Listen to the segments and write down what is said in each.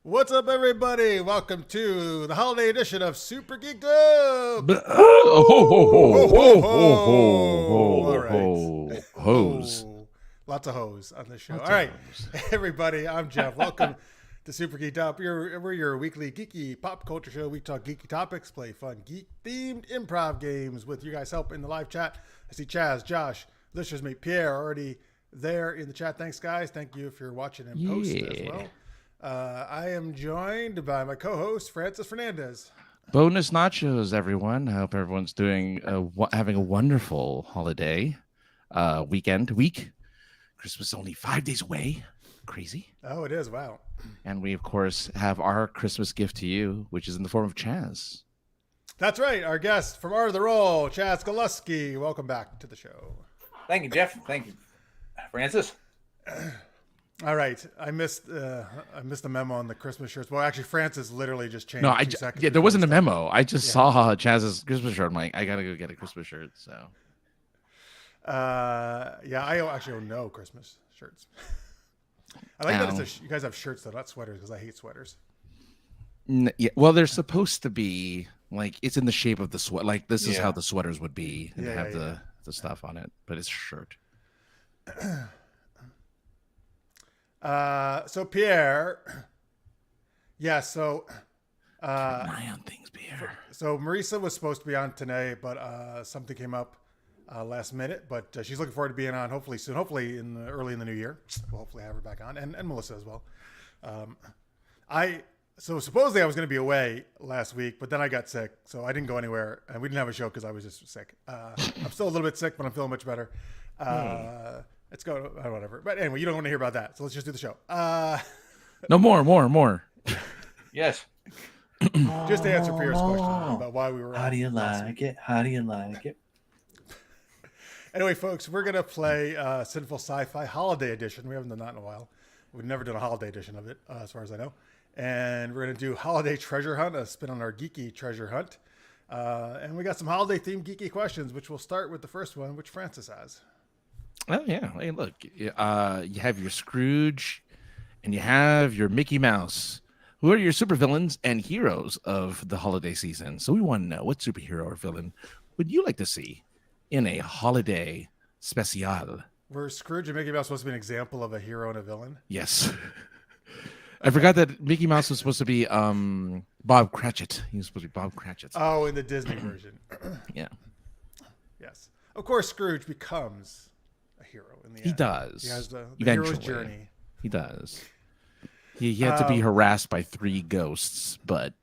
What's up, everybody? Welcome to the holiday edition of Super Geeked Up. Ho, ho, Ho, ho, ho, ho, ho, ho. All ho, right. ho, hose. Lots of hoes on this show. Lots All of right, hose. everybody, I'm Jeff. Welcome to Super Geeked Up. We're your weekly geeky pop culture show. We talk geeky topics, play fun geek-themed improv games with you guys help in the live chat. I see Chaz, Josh, listeners mate Pierre already there in the chat. Thanks, guys. Thank you if you're watching in post as well. I am joined by my co-host, Fernandez. Bonus nachos, everyone. I hope everyone's having a wonderful holiday week. Christmas is only 5 days away. Crazy. Oh, it is. Wow. And we, of course, have our Christmas gift to you, which is in the form of Chaz. That's right. Our guest from Art of the Roll, Chaz Galuski. Welcome back to the show. Thank you, Jeff. Thank you, Francis. All right, I missed the memo on the Christmas shirts. Well, actually, Francis literally just changed. No, 2 seconds. yeah, there wasn't a memo. I just saw Chaz's Christmas shirt. I'm like, I gotta go get a Christmas shirt. So, yeah, I actually own no Christmas shirts. I like that you guys have shirts though, not sweaters, because I hate sweaters. Yeah, well, they're supposed to be like it's in the shape of the sweat. Like this is how the sweaters would be, and have the stuff on it, but it's a shirt. So Pierre, yeah, so keep an eye on things, Pierre. So Marisa was supposed to be on today, but something came up last minute. But she's looking forward to being on hopefully soon, hopefully early in the new year. We'll hopefully have her back on, and Melissa as well. So supposedly I was going to be away last week, but then I got sick, so I didn't go anywhere, and we didn't have a show because I was just sick. I'm still a little bit sick, but I'm feeling much better. Let's go, whatever. But anyway, you don't want to hear about that, so let's just do the show. No, more. Yes. Just to answer Pierre's question about why we were on. How do you like it? How do you like it? Anyway, folks, we're going to play Sinful Sci-Fi Holiday Edition. We haven't done that in a while. We've never done a holiday edition of it, as far as I know. And we're going to do Holiday Treasure Hunt, a spin on our geeky treasure hunt. And we got some holiday-themed geeky questions, which we'll start with the first one, which Francis has. Oh yeah. Hey, look. You have your Scrooge, and you have your Mickey Mouse. Who are your supervillains and heroes of the holiday season? So we want to know what superhero or villain would you like to see in a holiday special? Were Scrooge and Mickey Mouse supposed to be an example of a hero and a villain? Yes. I forgot that Mickey Mouse was supposed to be Bob Cratchit. He was supposed to be Bob Cratchit. Oh, in the Disney version. Yeah. Yes. Of course, Scrooge becomes a hero in the end. He does. He has the Eventually. hero's journey. He does. He had to be harassed by 3 ghosts, but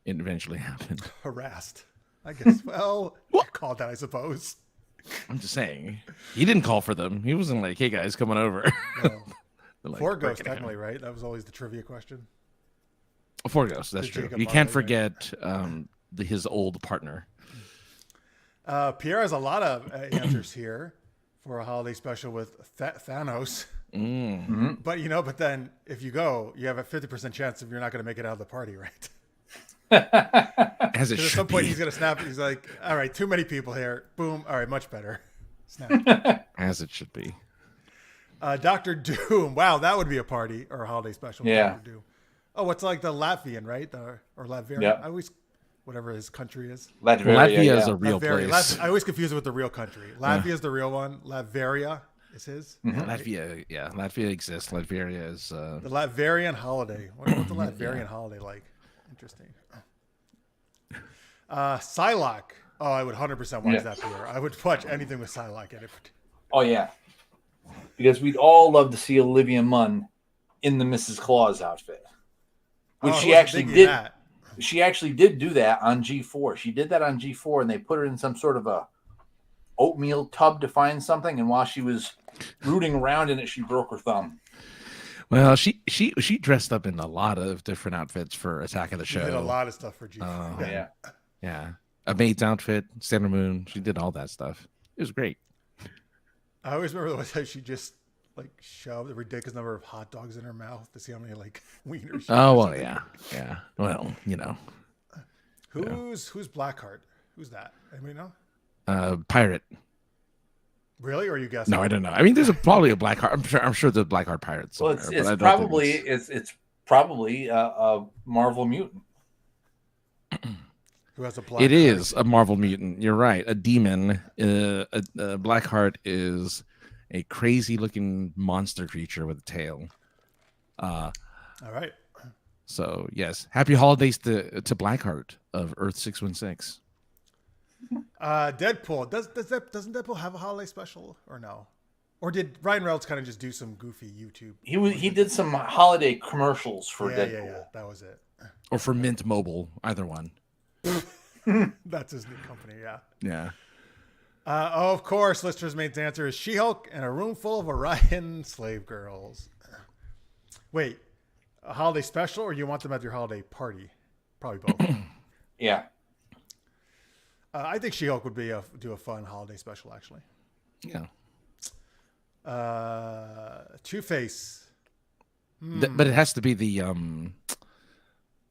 it eventually happened. Harassed, I guess. Well, called that, I suppose. I'm just saying. He didn't call for them. He wasn't like, hey, guys, coming over. No. Like, 4 ghosts, technically, right? That was always the trivia question. 4 ghosts, that's true. You can't forget his old partner. Pierre has a lot of answers here for a holiday special with Thanos. Mm-hmm. But then if you go, you have a 50% chance if you're not going to make it out of the party, right? As it At should some point, be. he's going to snap. He's like, all right, too many people here. Boom. All right, much better. Snap. As it should be. Dr. Doom. Wow, that would be a party or a holiday special. Yeah. Dr. Doom. Oh, it's like the Latvian, right? Or Latvian. Yeah. I always, whatever his country is. Latvia is a real place. I always confuse it with the real country. Latvia is the real one. Latveria is his. Mm-hmm. Latvia exists. Latvia is The Latvian holiday. What's the Latvian holiday like? Interesting. Psylocke. Oh, I would 100% watch that beer. I would watch anything with Psylocke in it. Oh, yeah. Because we'd all love to see Olivia Munn in the Mrs. Claus outfit. Which she actually did. She actually did do that on G4. She did that on G4, and they put her in some sort of a oatmeal tub to find something. And while she was rooting around in it, she broke her thumb. Well, she dressed up in a lot of different outfits for Attack of the Show. She did a lot of stuff for G4. Yeah. A maid's outfit, Sailor Moon. She did all that stuff. It was great. I always remember the one time she just shoved a ridiculous number of hot dogs in her mouth to see how many wieners. Oh well, yeah. Well, Who's Blackheart? Who's that? Anybody know? Pirate. Really? Or are you guessing? No, I don't know. I mean, there's probably a Blackheart. I'm sure there's Blackheart pirates. Well, Somewhere, it's probably a Marvel mutant. Who has a black It is a Marvel mutant. You're right. A demon. Blackheart is a crazy-looking monster creature with a tail. All right. So yes, happy holidays to Blackheart of Earth 616. Deadpool. Doesn't Deadpool have a holiday special or no? Or did Ryan Reynolds kind of just do some goofy YouTube? He did some holiday commercials for Deadpool. Yeah. That was it. Or for Mint Mobile, either one. That's his new company. Yeah. Yeah. Of course, listeners' main answer is She-Hulk and a room full of Orion slave girls. Wait, a holiday special, or you want them at your holiday party? Probably both. Yeah. I think She-Hulk would do a fun holiday special, actually. Yeah. Two-Face. But it has to be the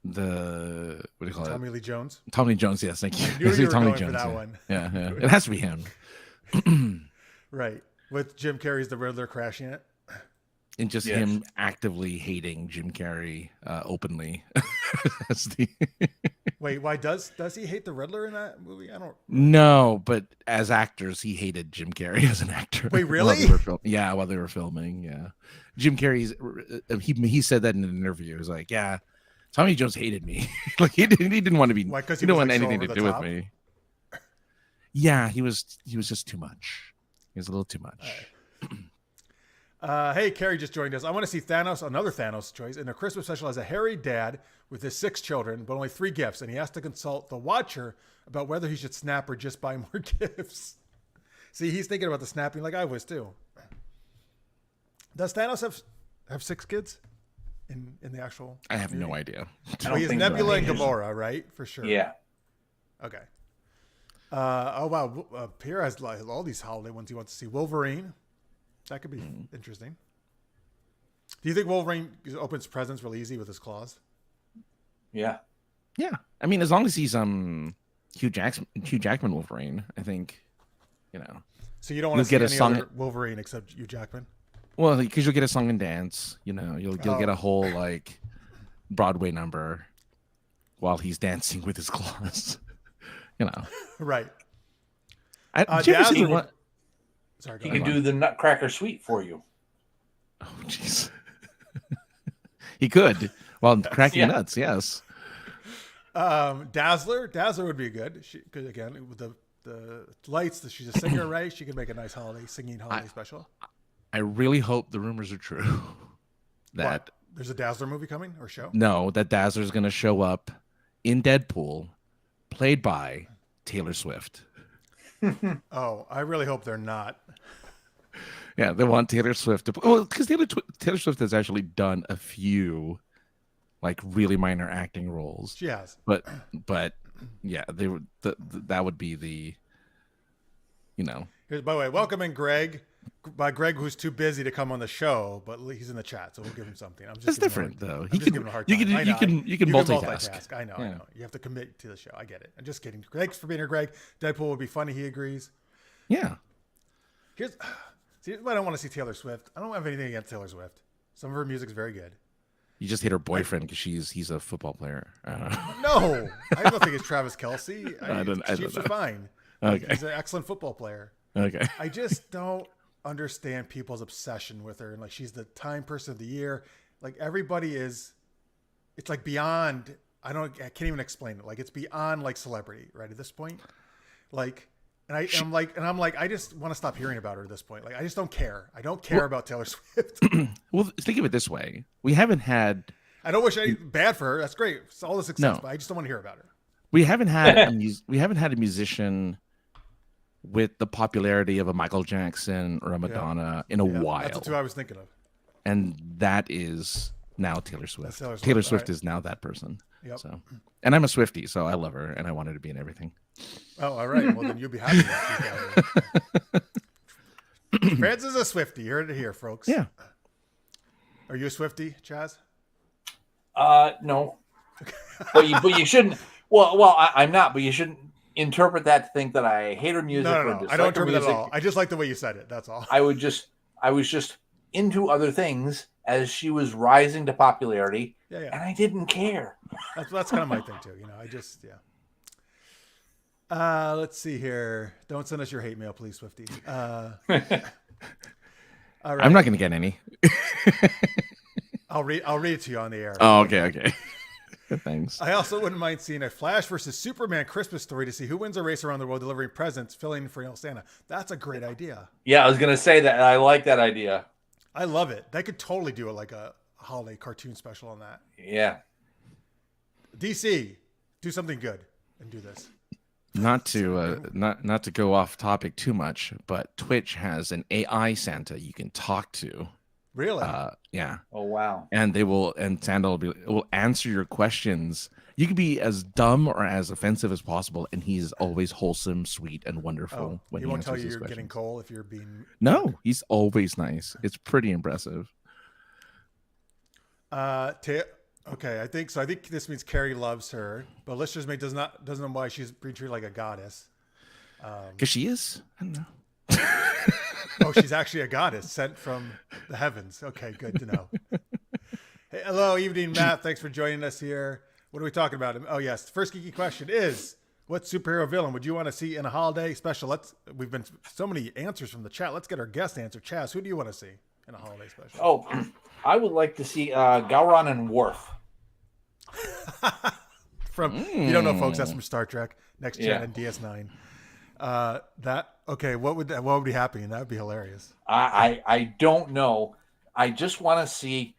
what do you call it? Tommy Lee Jones. Tommy Jones, yes, thank you. I knew you were Tommy going Jones, for that yeah. one. Yeah. It has to be him. Right. With Jim Carrey's The Riddler crashing it. And just him actively hating Jim Carrey openly. That's the Wait, why does he hate the Riddler in that movie? I don't. No, but as actors, he hated Jim Carrey as an actor. Wait, really? While they were filming, yeah. Jim Carrey's he said that in an interview. He was like, "Yeah, Tommy Jones hated me. Like he didn't want to be. Why? Because he didn't want anything to do with me. Yeah, he was just too much. He was a little too much." Hey, Carrie just joined us. I want to see Thanos, another Thanos choice, in a Christmas special as a hairy dad with his 6 children, but only 3 gifts, and he has to consult the Watcher about whether he should snap or just buy more gifts. See, he's thinking about the snapping like I was too. Does Thanos have 6 kids in the actual? I have no idea. Well, he has Nebula and Gamora, right? For sure. Yeah. Okay. Oh wow, Pierre has like all these holiday ones he wants to see. Wolverine. That could be interesting. Do you think Wolverine opens presents really easy with his claws? Yeah. Yeah. I mean, as long as he's Hugh Jackman Wolverine, I think, So you don't want to see any other Wolverine except Hugh Jackman? Well, because you'll get a song and dance, you'll get a whole like Broadway number while he's dancing with his claws. Right. Did you ever see what? Sorry, he can do the Nutcracker Suite for you. Oh, jeez. He could while cracking nuts. Yes. Dazzler would be good. Because again, with the lights, she's a singer, right? She could make a nice singing holiday special. I really hope the rumors are true. That there's a Dazzler movie coming or show? No, that Dazzler's going to show up in Deadpool, played by Taylor Swift. Oh, I really hope they're not. Yeah, they want Taylor Swift to. Well, because Taylor Swift has actually done a few, like really minor acting roles. She has, but yeah, they would. That would be the. Here's, by the way, welcome in Greg. By Greg, who's too busy to come on the show, but he's in the chat, so we'll give him something. It's different though. You can multitask. I know. You have to commit to the show. I get it. I'm just kidding. Thanks for being here, Greg. Deadpool would be funny. He agrees. Yeah. See, I don't want to see Taylor Swift. I don't have anything against Taylor Swift. Some of her music's very good. You just hate her boyfriend because he's a football player. No, I don't think it's Travis Kelce. Chiefs are fine. Okay. He's an excellent football player. Okay. I just don't understand people's obsession with her, and like she's the Time Person of the Year. Like everybody is, it's like beyond. I can't even explain it. Like it's beyond like celebrity, right? At this point, like, I'm like, I just want to stop hearing about her at this point. Like I just don't care. I don't care about Taylor Swift. Well, think of it this way: we haven't had. I don't wish anything bad for her. That's great. It's all the success, but I just don't want to hear about her. We haven't had a musician with the popularity of a Michael Jackson or a Madonna in a while. That's what I was thinking of. And that is now Taylor Swift. Taylor Swift is now that person. Yep. So, and I'm a Swiftie, so I love her and I want her to be in everything. Oh, all right. Well, then you'll be happy. Francis is a Swiftie. You heard it here, folks. Yeah. Are you a Swiftie, Chaz? No. but you shouldn't. Well, I'm not. But you shouldn't interpret that to think that I hate her music. No. I don't interpret that at all. I just like the way you said it. That's all. I was just into other things as she was rising to popularity, Yeah. and I didn't care. That's kind of my thing too. I just let's see here. Don't send us your hate mail, please, Swifty. All right. I'm not going to get any. I'll read it to you on the air. Oh, okay. Thanks. I also wouldn't mind seeing a Flash versus Superman Christmas story to see who wins a race around the world delivering presents, filling in for Neil Santa. That's a great idea. Yeah, I was going to say that. I like that idea. I love it. They could totally do it like a holiday cartoon special on that. Yeah. DC, do something good and do this. Not to go off topic too much, but Twitch has an AI Santa you can talk to. Really? Yeah. Oh wow. And Santa will answer your questions. You can be as dumb or as offensive as possible, and he's always wholesome, sweet, and wonderful. When he won't tell you you're getting coal if you're being. No, he's always nice. It's pretty impressive. Okay, I think so. I think this means Carrie loves her, but listeners mate doesn't know why she's being treated like a goddess. Because she is. I don't know. Oh, she's actually a goddess sent from the heavens. Okay, good to know. Hey, hello, evening, Matt. Thanks for joining us here. What are we talking about? Oh, yes. The first geeky question is, what superhero villain would you want to see in a holiday special? We've been so many answers from the chat. Let's get our guest answer. Chaz, who do you want to see in a holiday special? Oh, I would like to see Gowron and Worf. You don't know, folks, that's from Star Trek, Next Gen, Yeah. and DS9. What would be happening? That would be hilarious. I don't know. I just want to see,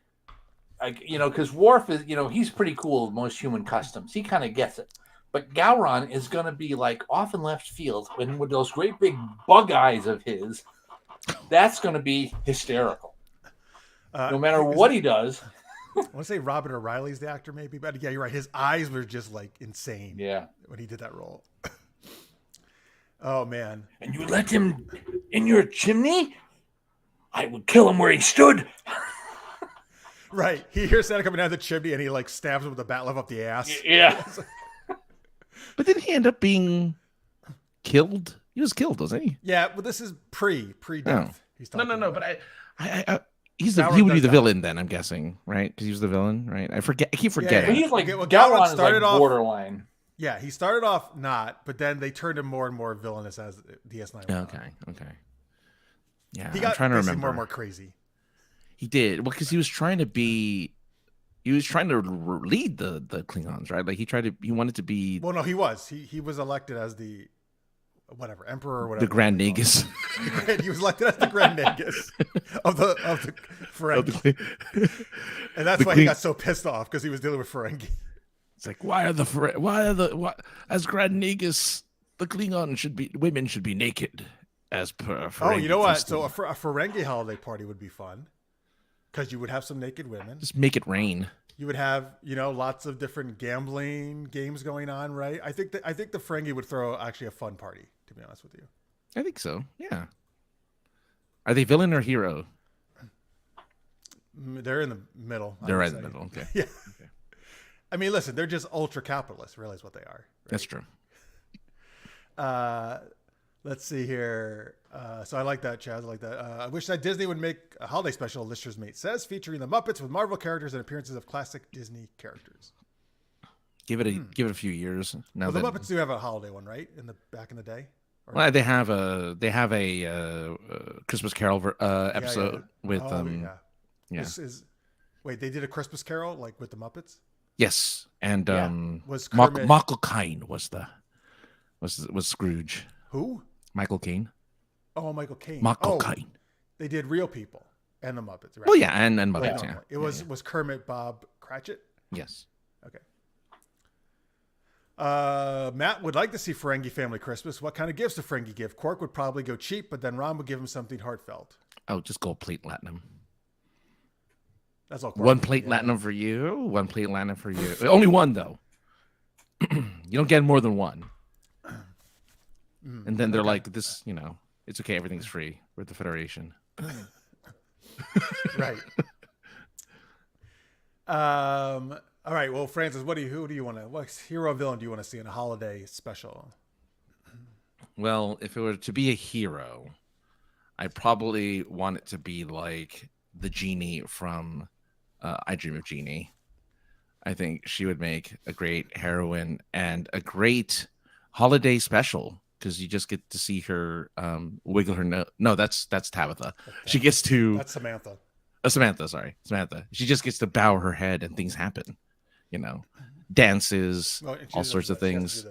because Worf is, he's pretty cool with most human customs. He kind of gets it. But Gowron is going to be like off in left field, and with those great big bug eyes of his, that's going to be hysterical. No matter what he does. I want to say Robert O'Reilly's the actor, maybe, but yeah, you're right. His eyes were just like insane. Yeah, when he did that role. Oh man! And you let him in your chimney? I would kill him where he stood. Right. He hears Santa coming down the chimney, and he like stabs him with a bat left up the ass. Yeah. But didn't he end up being killed? He was killed, wasn't he? Yeah. Well, this is pre-death. He's No. about. But I he would be the villain then, I'm guessing, right? Because he was the villain, right? I keep forgetting. But he's like, Gowron Gowron started is like off borderline. Yeah, he started off not, but then they turned him more and more villainous as DS9 went on. Okay. Yeah, He got I'm trying to remember. more and more crazy. He did. Well, because he was trying to lead the Klingons, right? Like he wanted to be. Well, no, he was. He was elected as the emperor or whatever. The Grand Nagus. He was elected as the Grand Nagus of the Ferengi. And that's why he got so pissed off, because he was dealing with Ferengi. It's like, why as Grand Nagus, the Klingon women should be naked as per Ferengi. Oh, you know what? custom. So a Ferengi holiday party would be fun, because you would have some naked women. Just make it rain. You would have, lots of different gambling games going on, right? I think the Ferengi would throw actually a fun party, to be honest with you. I think so. Yeah. Are they villain or hero? They're in the middle. They're right in the middle. Okay. Yeah. Okay. I mean, listen, they're just ultra capitalists. Really, is what they are. Right? That's true. Let's see here. So I like that, Chaz. I like that. I wish that Disney would make a holiday special, Lister's Mate says, featuring the Muppets with Marvel characters and appearances of classic Disney characters. Give it a few years. Now the Muppets do have a holiday one, right? Back in the day. Well, they have a Christmas Carol episode with Yeah. Wait, they did a Christmas Carol like with the Muppets? Yes, and was Kermit... Michael Caine was Scrooge. Who? Michael Caine. Oh, Michael Caine. Michael Caine. They did Real People and the Muppets, right? Well, yeah, and Muppets. Yeah. It was Kermit Bob Cratchit. Yes. Okay. Matt would like to see Ferengi family Christmas. What kind of gifts does Ferengi give? Quark would probably go cheap, but then Ron would give him something heartfelt. Oh, just gold plate platinum. That's all. Quark One plate platinum for you. One plate platinum for you. Only one though. You don't get more than one. And then they're like, "This, it's okay. Everything's free. We're the Federation." Right. All right. Well, Francis, what hero villain do you want to see in a holiday special? Well, if it were to be a hero, I probably want it to be like the genie from I Dream of Jeannie. I think she would make a great heroine and a great holiday special because you just get to see her wiggle her nose. No, that's Tabitha. She gets to. That's Samantha. Samantha. She just gets to bow her head and things happen. Dances, all sorts of things.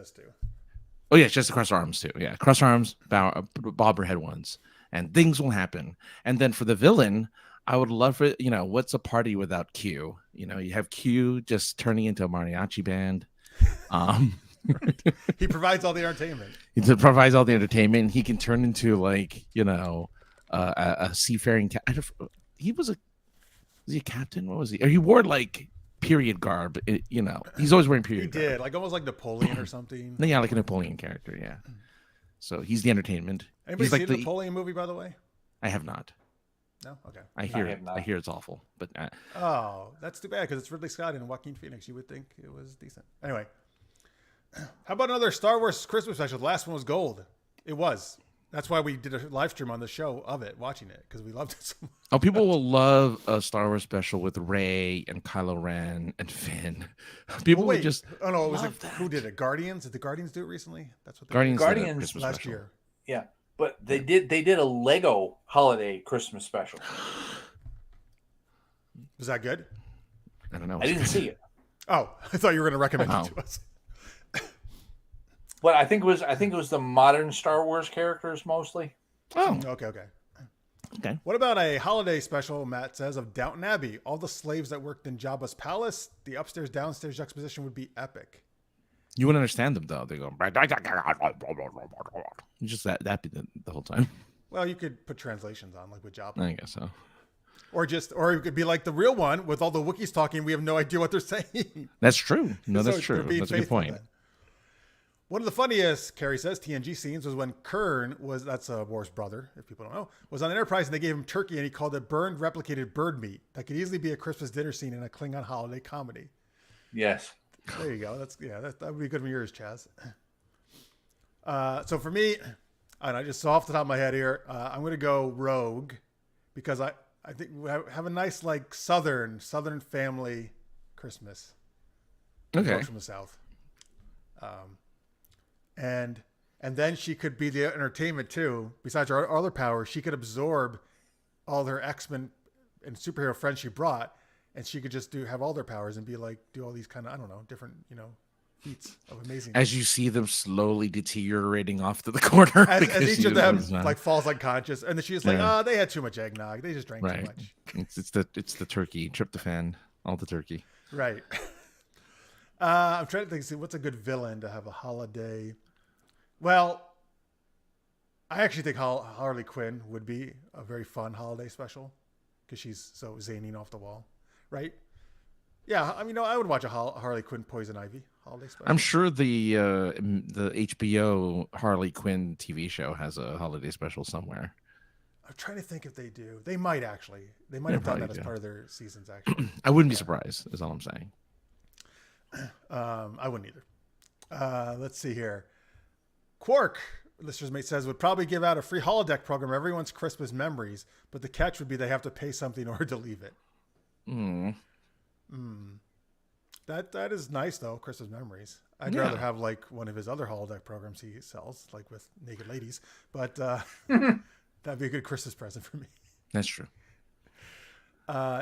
Oh yeah, just cross her arms too. Yeah, cross her arms, bob her head once, and things will happen. And then for the villain, I would love for what's a party without Q? You have Q just turning into a mariachi band. He provides all the entertainment. He can turn into a seafaring. Was he a captain? What was he? Or he wore period garb. He's always wearing period. He did, almost like Napoleon or something. Yeah, like a Napoleon character. Yeah. So he's the entertainment. Anybody see the Napoleon movie, by the way? I have not. No, okay. I hear it's awful, but oh, that's too bad because it's Ridley Scott and Joaquin Phoenix. You would think it was decent. Anyway, how about another Star Wars Christmas special? The last one was gold. It was. That's why we did a live stream on the show of it, watching it, because we loved it so much. Oh, people will love a Star Wars special with Rey and Kylo Ren and Finn. People would just. Oh no, who did it? Guardians? Did the Guardians do it recently? That's what Guardians last special. year. Yeah, but they did a Lego holiday Christmas special. Was that good? I don't know. I didn't see it. Oh, I thought you were going to recommend it to us. But I think it was the modern Star Wars characters mostly. Oh, okay. What about a holiday special? Matt says of Downton Abbey. All the slaves that worked in Jabba's palace. The upstairs downstairs juxtaposition would be epic. You wouldn't understand them though. They go just that be the whole time. Well, you could put translations on with Jabba. I guess so. Or it could be like the real one with all the Wookiees talking. We have no idea what they're saying. That's true. No, that's true. That's a good point. Then. One of the funniest, Carrie says, TNG scenes was when Kern that's Worf's brother, if people don't know, was on Enterprise and they gave him turkey and he called it burned replicated bird meat. That could easily be a Christmas dinner scene in a Klingon holiday comedy. Yes. There you go. That would be good for yours, Chaz. So for me, and I just saw off the top of my head here, I'm going to go Rogue because I think we have a nice Southern family Christmas. Okay. From the South. And then she could be the entertainment too. Besides her other powers, she could absorb all her X-Men and superhero friends she brought, and she could just have all their powers and be do all these kind of different feats of amazing. As you see them slowly deteriorating off to the corner, as each of them falls unconscious, and then she's they had too much eggnog. They just drank too much. It's the turkey, tryptophan, all the turkey. Right. I'm trying to think. See, what's a good villain to have a holiday? Well, I actually think Harley Quinn would be a very fun holiday special because she's so zany and off the wall, right? Yeah, I mean, I would watch a Harley Quinn Poison Ivy holiday special. I'm sure the HBO Harley Quinn TV show has a holiday special somewhere. I'm trying to think if they do. They might actually. They might have done that as part of their seasons. Actually, I wouldn't be surprised. Is all I'm saying. I wouldn't either. Let's see here. Quark, listeners mate says, would probably give out a free holodeck program everyone's Christmas memories, but the catch would be they have to pay something in order to leave it. That is nice though, Christmas memories. I'd rather have one of his other holodeck programs he sells, with naked ladies, but that'd be a good Christmas present for me. That's true.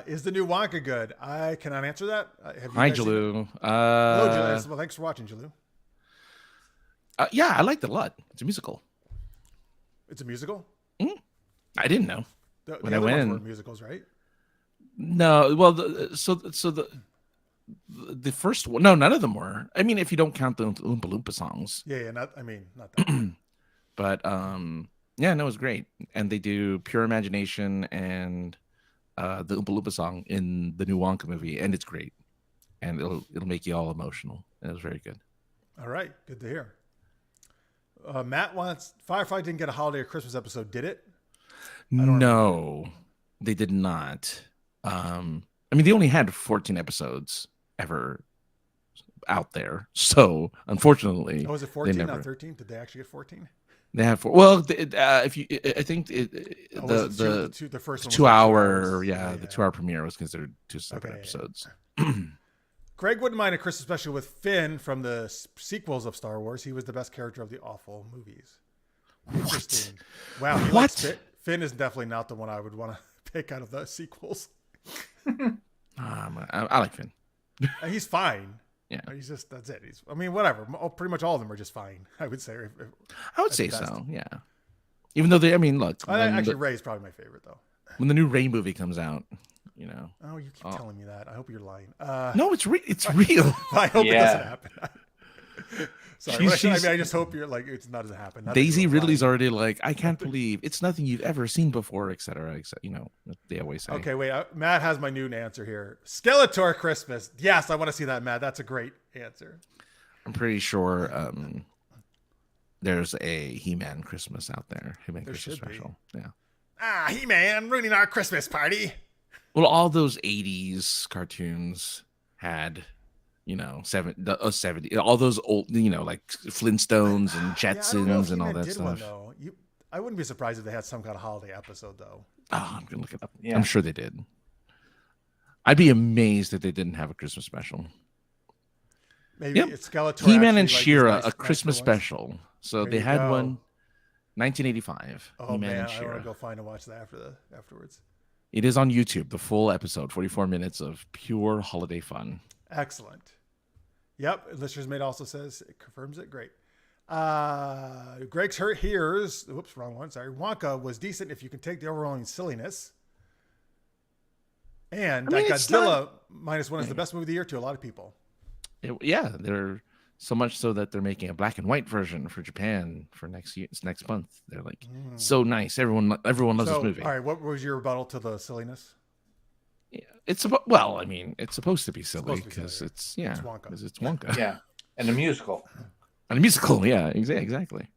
Is the new Wonka good? I cannot answer that. Hi, Jalou. Hello, Jalou. Well, thanks for watching, Jalou. Yeah, I liked it a lot. It's a musical. It's a musical? I didn't know. When I went in, musicals, right? No, well, the first one. No, none of them were. I mean, if you don't count the Oompa Loompa songs. Yeah, not that. But yeah, no, it was great, and they do Pure Imagination and the Oompa Loompa song in the new Wonka movie, and it's great, and it'll make you all emotional. And it was very good. All right, good to hear. Matt wants Firefly didn't get a holiday or Christmas episode, did it? No, they did not. I mean, they only had 14 episodes ever out there, so unfortunately, was it 14, not 13? Did they actually get 14? They have four. Well, if you, I think the first one was 2 like hour, 2 hours. the 2 hour premiere was considered 2 separate Okay, episodes. Greg wouldn't mind a Christmas special with Finn from the sequels of Star Wars. He was the best character of the awful movies. Interesting. Wow. What? Finn is definitely not the one I would want to pick out of the sequels. I like Finn. He's fine. Yeah. He's just, that's it. Whatever. Pretty much all of them are just fine, I would say. I would say so, yeah. Even though look. Ray's probably my favorite, though. When the new Ray movie comes out, Oh, you keep telling me that. I hope you're lying. No, it's real. I hope it doesn't happen. Sorry. I just hope you're like, it's not doesn't happen. Daisy Ridley's already like, I can't believe it's nothing you've ever seen before, etc. They always say. Okay, wait. Matt has my new answer here. Skeletor Christmas. Yes, I want to see that, Matt. That's a great answer. I'm pretty sure there's a He-Man Christmas out there. He-Man Christmas special. Yeah. He-Man ruining our Christmas party. Well, all those 80s cartoons had, 70, all those old, like Flintstones and Jetsons and all that stuff. I wouldn't be surprised if they had some kind of holiday episode, though. Oh, I'm going to look it up. Yeah. I'm sure they did. I'd be amazed if they didn't have a Christmas special. Maybe it's Skeletor. He-Man and She-Ra, a Christmas special. So they had one 1985. Oh, He-Man man, and I She-Ra. want to go find and watch that afterwards. It is on YouTube, the full episode, 44 minutes of pure holiday fun. Excellent. Yep. Listeners Mate also says it confirms it. Great. Greg's hurt hears. Whoops, wrong one. Sorry. Wonka was decent if you can take the overwhelming silliness. And Godzilla -1 is the best movie of the year to a lot of people. They're so much so that they're making a black and white version for Japan for next month. They're like, so nice. Everyone loves this movie. All right, what was your rebuttal to the silliness? Yeah, it's supposed to be silly because it's Wonka. Yeah, and a musical. And a musical, yeah, exactly.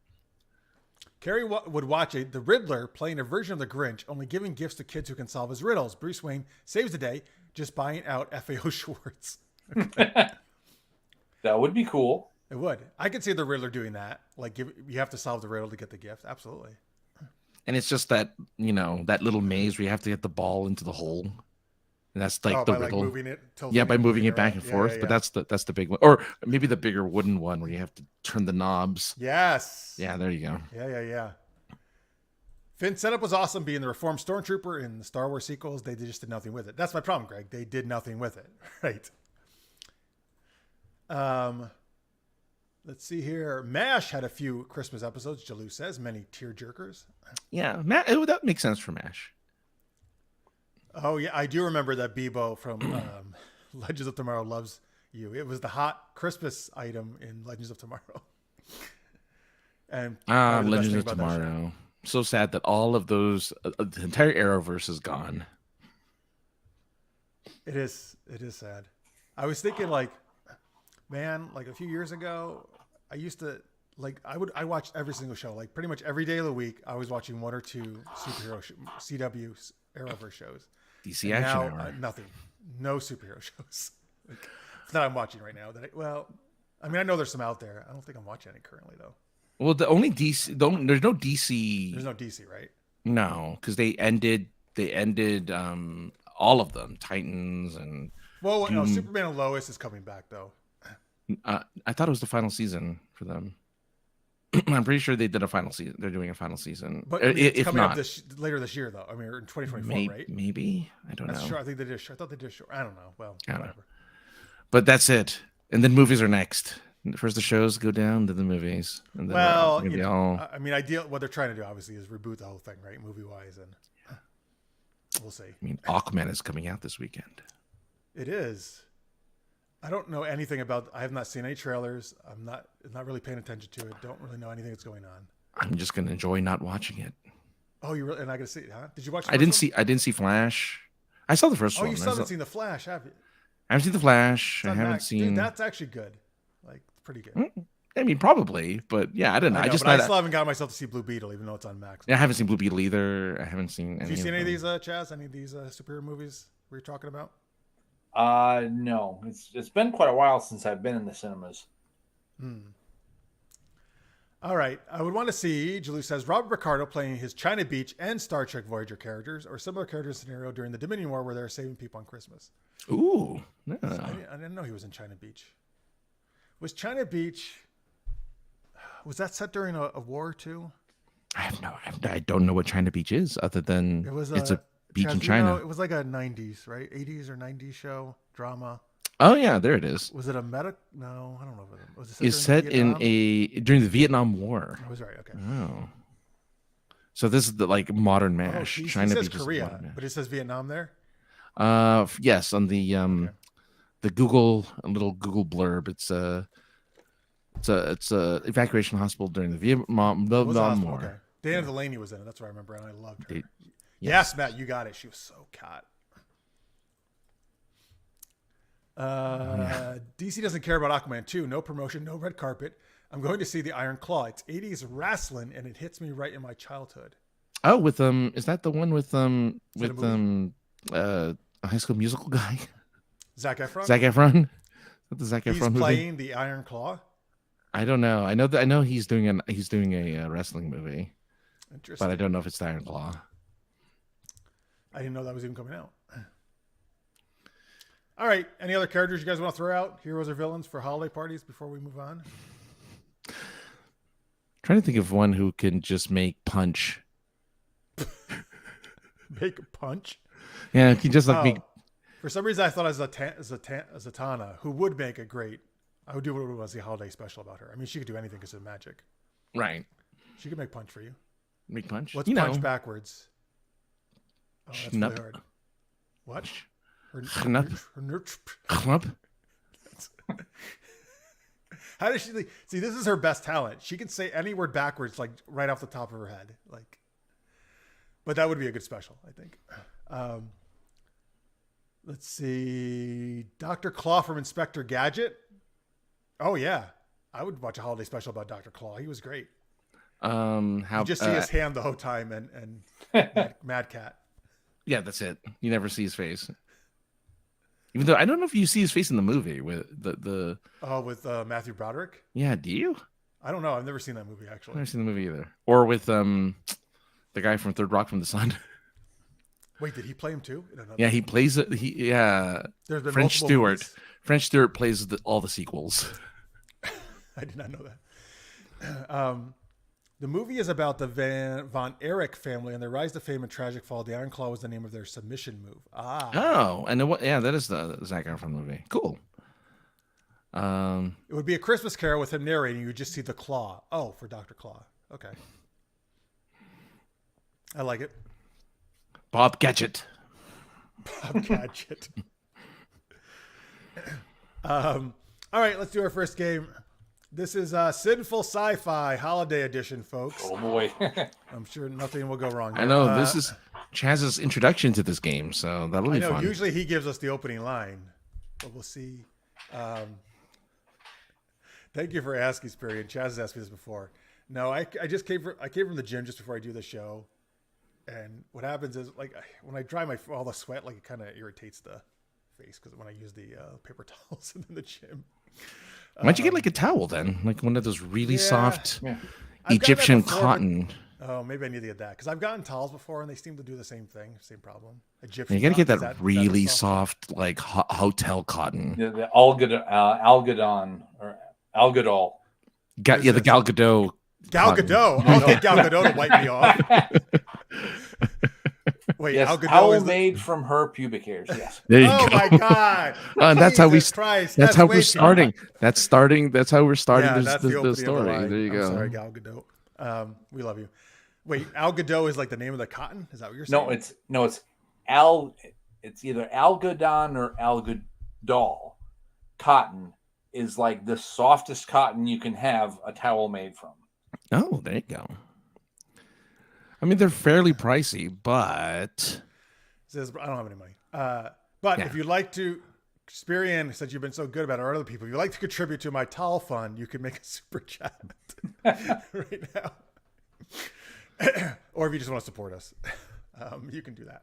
Carrie would watch the Riddler playing a version of the Grinch, only giving gifts to kids who can solve his riddles. Bruce Wayne saves the day just buying out FAO Schwartz. That would be cool. It would. I could see the Riddler doing that. Like, you have to solve the riddle to get the gift. Absolutely. And it's just that, that little maze where you have to get the ball into the hole. And that's like the riddle. Moving it, by moving it back and forth. Yeah. But that's the big one. Or maybe the bigger wooden one where you have to turn the knobs. Yes. Yeah, there you go. Yeah. Finn's setup was awesome, being the reformed stormtrooper in the Star Wars sequels. They just did nothing with it. That's my problem, Greg. They did nothing with it. Right. Let's see here. MASH had a few Christmas episodes, Jalou says, many tear-jerkers. Yeah, that makes sense for MASH. Oh, yeah, I do remember that Bebo from Legends of Tomorrow loves you. It was the hot Christmas item in Legends of Tomorrow. And Legends of Tomorrow. So sad that all of those, the entire Arrowverse is gone. It is sad. I was thinking man, a few years ago, I used to I watched every single show, pretty much every day of the week. I was watching one or two superhero CW Arrowverse shows. DC Action Hour. Nothing, no superhero shows that I'm watching right now. I know there's some out there. I don't think I'm watching any currently though. Well, the only DC, there's no DC. There's no DC, right? No, because they ended all of them, Titans and. Well, no, Superman and Lois is coming back though. I thought it was the final season for them. I'm pretty sure they did a final season. They're doing a final season, but it's coming up later this year, though. I mean, in 2024, right? Maybe I don't know. Sure, I think they did. I thought they did. I don't know. Well, whatever. But that's it. And then movies are next. First the shows go down, then the movies. And then what they're trying to do obviously is reboot the whole thing, right? Movie wise, and we'll see. I mean, Aquaman is coming out this weekend. It is. I don't know anything about. I have not seen any trailers. I'm not really paying attention to it. Don't really know anything that's going on. I'm just gonna enjoy not watching it. Oh, you really? And I gotta see it, huh? Did you watch? I didn't see Flash. I saw the first one. Oh, you still haven't seen the Flash, have you? I haven't seen the Flash. I haven't seen. Dude, that's actually good. Pretty good. I mean, probably, but yeah, I don't know. I still haven't got myself to see Blue Beetle, even though it's on Max. Yeah, I haven't seen Blue Beetle either. I haven't seen. Have you seen any of these, Chaz? Any of these superhero movies we're talking about? No. It's been quite a while since I've been in the cinemas. All right. I would want to see, Julie says, Robert Picardo playing his China Beach and Star Trek Voyager characters or similar character scenario during the Dominion War where they're saving people on Christmas. Ooh. Yeah. So I didn't know he was in China Beach. Was China Beach, was that set during a war too? I don't know what China Beach is other than it's a beach in China. It was like a 90s, right? 80s or 90s show, drama. Oh yeah, there it is. Was it a No, I don't know. Was It's set during the Vietnam War. I was right. Okay. Oh. So this is the like modern MASH. China Beach Korea, but it says Vietnam there. Yes, on the the little Google blurb. It's a evacuation hospital during the Vietnam War. Okay. Dana Delaney was in it. That's what I remember, and I loved her. Yes, Matt, you got it. She was so hot. DC doesn't care about Aquaman 2. No promotion, no red carpet. I'm going to see the Iron Claw. It's 80s wrestling, and it hits me right in my childhood. Oh, with is that the one with a High School Musical guy? Zac Efron. Zac Efron. The Zac Efron He's movie? playing the Iron Claw. I don't know. I know he's doing a wrestling movie. Interesting. But I don't know if it's the Iron Claw. I didn't know that was even coming out. All right. Any other characters you guys want to throw out? Heroes or villains for holiday parties before we move on? Trying to think of one who can just make punch. Make a punch? Yeah, he just like make. For some reason, I thought Zatanna, who would make a great. I would do what was the holiday special about her. I mean, she could do anything because of magic. Right. She could make punch for you. Make punch? What's punch backwards? Oh, that's really hard. What? Her How does she see? This is her best talent. She can say any word backwards, like right off the top of her head. Like, but that would be a good special, I think. Let's see, Dr. Claw from Inspector Gadget. Oh yeah, I would watch a holiday special about Dr. Claw. He was great. You just see his hand the whole time, and Mad Cat. Yeah, that's it. You never see his face. Even though I don't know if you see his face in the movie with the with Matthew Broderick. Yeah, do you? I don't know. I've never seen that movie actually. I've never seen the movie either. Or with the guy from Third Rock from the Sun. Wait, did he play him too? Yeah, he plays it. There's been French Stewart. Movies. French Stewart plays all the sequels. I did not know that. The movie is about the Von Erich family and their rise to fame and tragic fall. The Iron Claw was the name of their submission move. Oh, and that is the Zac Efron movie. Cool. It would be a Christmas Carol with him narrating. You would just see the claw. Oh, for Dr. Claw. Okay. I like it. Bob Gadget. Bob Gadget. All right, let's do our first game. This is Sinful Sci-Fi Holiday Edition, folks. Oh, boy. I'm sure nothing will go wrong. I know. This is Chaz's introduction to this game, so that'll be fun. Usually he gives us the opening line, but we'll see. Thank you for asking, Spirit. Chaz has asked me this before. No, I just came from the gym just before I do the show. And what happens is, like, when I dry all the sweat, like, it kind of irritates the face because when I use the paper towels in the gym. Why don't you get like a towel then, like one of those really soft Egyptian cotton? Oh, maybe I need to get that because I've gotten towels before and they seem to do the same thing, same problem. Egyptian. You got to get that really soft, like hotel cotton. The algodon or algodol. The Gal Gadot. Gal Gadot. I'll get Gal Gadot to wipe me off. Wait, yes, towel made from her pubic hairs. Yes. There you go. Oh my God! That's how we. Christ, that's how we're starting. That's how we're starting the story. There you go. Sorry, Gal Gadot. We love you. Wait, Al Gadot is like the name of the cotton? Is that what you're saying? No, it's Al. It's either algodon or algodol. Cotton is like the softest cotton you can have a towel made from. Oh, there you go. I mean, they're fairly pricey, but says I don't have any money. But if you'd like to, Spirian, since you've been so good about our other people, if you'd like to contribute to my towel fund, you can make a super chat right now. Or if you just want to support us, you can do that.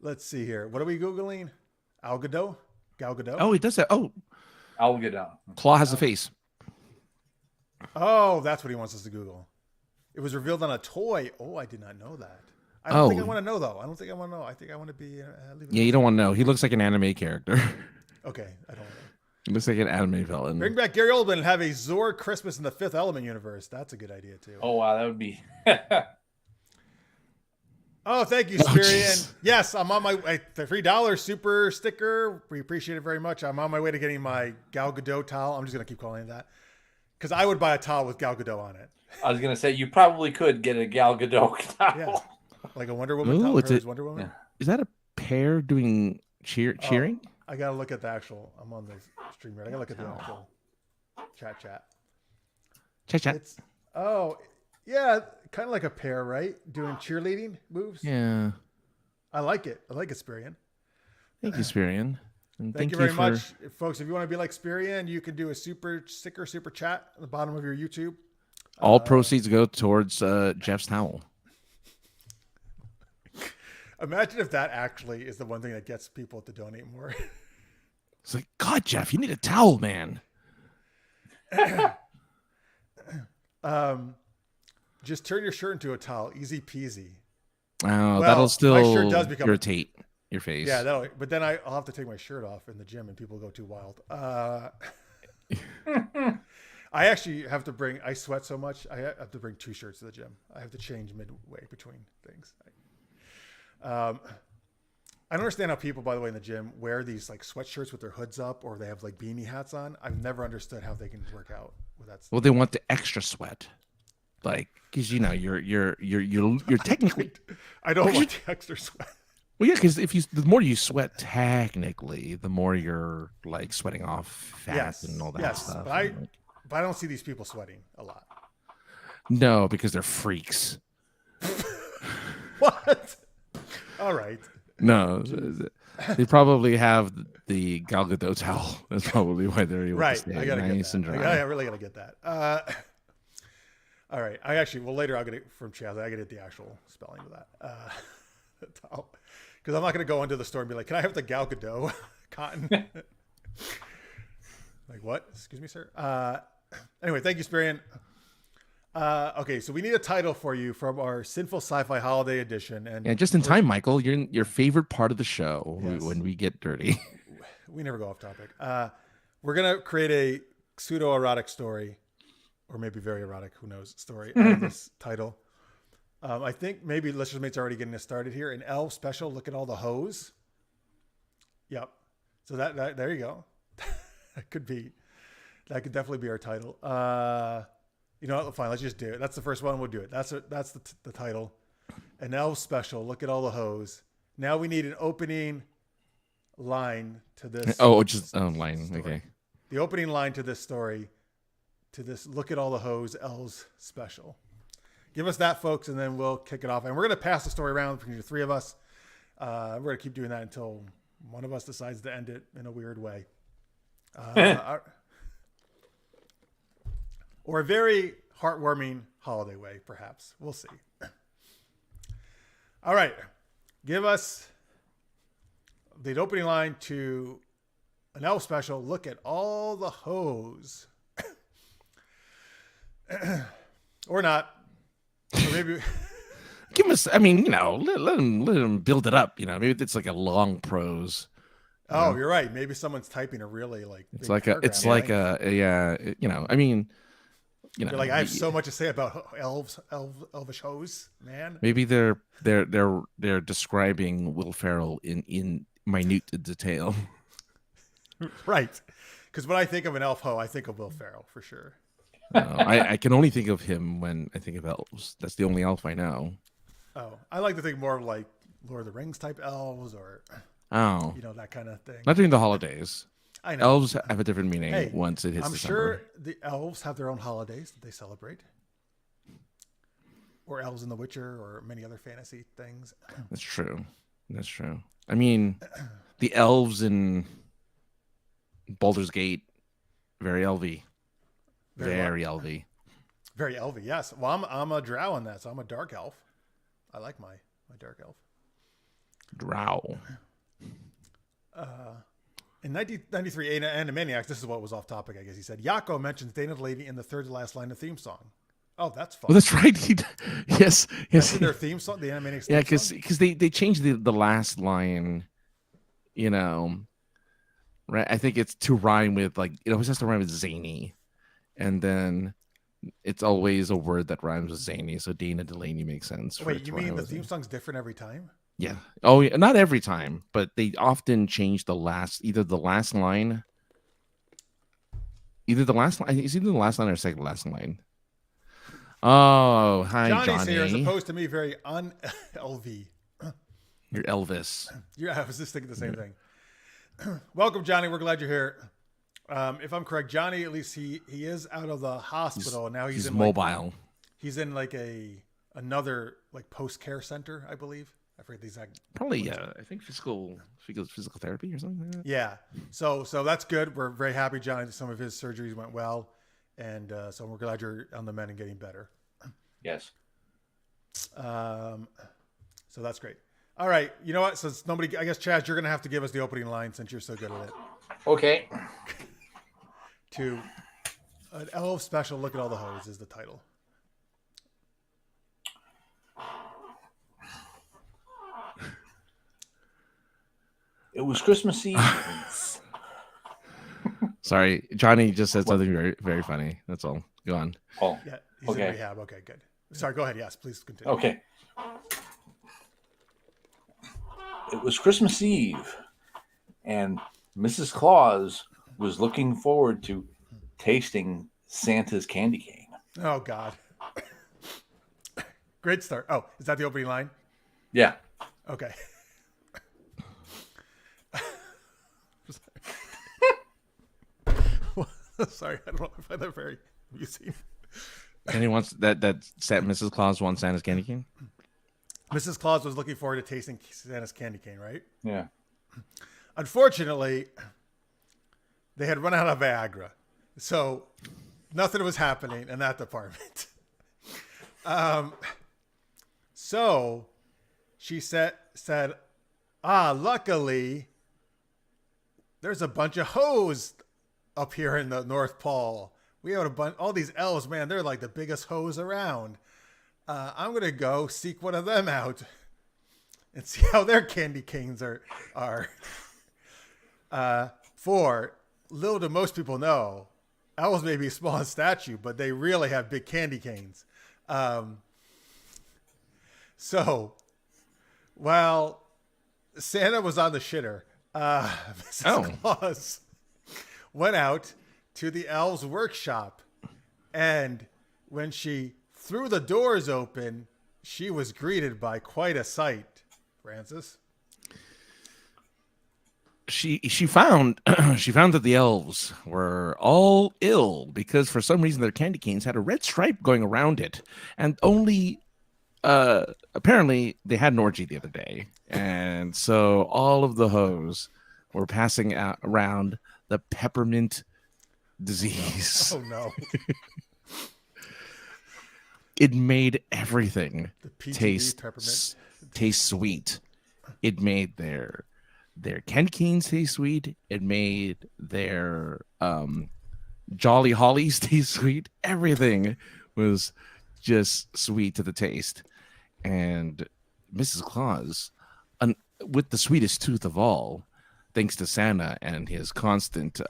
Let's see here. What are we Googling? Al Gadot? Gal Gadot? Oh, it does that. Oh, algodon. Claw has a face. Oh, that's what he wants us to Google. It was revealed on a toy. Oh, I did not know that. I don't think I want to know, though. I don't think I want to know. I think I want to be... yeah, you don't want to know. He looks like an anime character. Okay, I don't know. He looks like an anime villain. Bring back Gary Oldman and have a Zord Christmas in the Fifth Element universe. That's a good idea, too. Oh, wow. That would be... Oh, thank you, Spirian. Yes, I'm on my way. The $3 super sticker. We appreciate it very much. I'm on my way to getting my Gal Gadot towel. I'm just going to keep calling it that. Because I would buy a towel with Gal Gadot on it. I was going to say, you probably could get a Gal Gadot towel. Yeah. Like a Wonder Woman towel. Wonder Woman. Yeah. Is that a pair doing cheering? I got to look at the actual. I'm on the stream right. I got to look at the actual chat. Chat. Yeah, kind of like a pair, right? Doing cheerleading moves. Yeah. I like it. Spirian. Thank you, Spirian. And thank you very much. Folks, if you want to be like Spirian, you can do a super sticker, super chat at the bottom of your YouTube. All proceeds go towards Jeff's towel. Imagine if that actually is the one thing that gets people to donate more. It's like, God, Jeff, you need a towel, man. Just turn your shirt into a towel. Easy peasy. Oh, that'll still my shirt does become irritate your face. Yeah, but then I'll have to take my shirt off in the gym and people go too wild. I actually have to bring, I sweat so much, I have to bring 2 shirts to the gym. I have to change midway between things. I don't understand how people, by the way, in the gym wear these like sweatshirts with their hoods up or they have like beanie hats on. I've never understood how they can work out with that stuff. Well, they want the extra sweat. Like, because you're technically. I don't want the extra sweat. Well, yeah, because the more you sweat, technically, the more you're like sweating off fat and all that stuff. But I don't see these people sweating a lot. No, because they're freaks. What? All right. No, they probably have the Gal Gadot towel. That's probably why they're able to stay nice and dry. I really gotta get that. All right. Later I'll get it from Chaz. I get the actual spelling of that. Because I'm not going to go into the store and be like, can I have the Gal Gadot cotton? Like, what? Excuse me, sir. Anyway, thank you, Spirian. Okay, so we need a title for you from our Sinful Sci-Fi Holiday Edition. And yeah, just in time, Michael. You're in your favorite part of the show when we get dirty. We never go off topic. We're going to create a pseudo-erotic story. Or maybe very erotic, who knows, story of this title. I think maybe Lister's Mate's already getting us started here. An elf special, look at all the hoes. Yep. So that there you go. That could definitely be our title. You know what? Fine, let's just do it. That's the first one. We'll do it. That's the title. An elf special, look at all the hoes. Now we need an opening line to this. Line. Story. Okay. The opening line to this story. To this look at all the hoes elves special. Give us that, folks, and then we'll kick it off. And we're going to pass the story around between the 3 of us. We're going to keep doing that until one of us decides to end it in a weird way. Or a very heartwarming holiday way, perhaps. We'll see. All right. Give us the opening line to an elf special. Look at all the hoes. Or not. Or maybe give us. I mean, let him build it up. Maybe it's like a long prose. Oh, you're right. Maybe someone's typing a really like. It's like I mean, you're like, I have so much to say about elvish hoes, man. Maybe they're describing Will Ferrell in minute detail. Right, because when I think of an elf hoe, I think of Will Ferrell for sure. I can only think of him when I think of elves. That's the only elf I know. Oh, I like to think more of like Lord of the Rings type elves or that kind of thing. Not during the holidays. I know. Elves have a different meaning once it hits I'm December. sure the elves have their own holidays that they celebrate. Or elves in The Witcher or many other fantasy things. That's true. I mean, the elves in Baldur's Gate, very elvy. Very elvy. Very elvy, yes. Well, I'm a drow in that, so I'm a dark elf. I like my dark elf. Drow. In 1993, Animaniacs, this is what was off topic, I guess. He said, Yakko mentions Dana the Lady in the third to last line of the theme song. Oh, that's fun. Well, that's right. Yes. That's in their theme song, the Animaniacs theme song? Yeah, because they changed the last line, right? I think it's to rhyme with, like, it always has to rhyme with zany. And then it's always a word that rhymes with zany. So Dana Delaney makes sense. Wait, you mean the theme song's different every time? Yeah. Oh, yeah. Not every time, but they often change either the last line. It's either the last line or second last line. Oh, hi, Johnny's Johnny. here as opposed to me, very un-LV. You're Elvis. Yeah, I was just thinking the same thing. Welcome, Johnny. We're glad you're here. If I'm correct, Johnny, at least he is out of the hospital, and now he's in mobile. He's in like another like post-care center, I believe. I forget the exact. Probably, I think physical therapy or something like that. Yeah. So that's good. We're very happy, Johnny, that some of his surgeries went well, and so we're glad you're on the mend and getting better. Yes. So that's great. All right. You know what? Since nobody, I guess, Chaz, you're gonna have to give us the opening line since you're so good at it. Okay. To an elf special. Look at all the hoes is the title. It was Christmas Eve. Sorry, Johnny just said something very, very funny. That's all. Go on. Oh, yeah. He's in rehab. Okay, good. Sorry, go ahead. Yes, please continue. Okay. It was Christmas Eve, and Mrs. Claus was looking forward to tasting Santa's candy cane. Oh, God. Great start. Oh, is that the opening line? Yeah. Okay. Sorry, I don't know if I find that very amusing. And he wants Mrs. Claus wants Santa's candy cane? Mrs. Claus was looking forward to tasting Santa's candy cane, right? Yeah. Unfortunately, they had run out of Viagra. So nothing was happening in that department. So she said, luckily, there's a bunch of hoes up here in the North Pole. We have all these elves, man. They're like the biggest hoes around. I'm going to go seek one of them out and see how their candy canes are. For little do most people know, elves may be small in stature, but they really have big candy canes. So while Santa was on the shitter, Mrs. Claus went out to the elves' workshop, and when she threw the doors open, she was greeted by quite a sight. Francis? She found that the elves were all ill because for some reason their candy canes had a red stripe going around it, and only apparently they had an orgy the other day, and so all of the hoes were passing out around the peppermint disease. Oh no. It made everything taste sweet. It made their candy canes taste sweet. It made their Jolly Hollies taste sweet. Everything was just sweet to the taste. And Mrs. Claus, with the sweetest tooth of all, thanks to Santa and his constant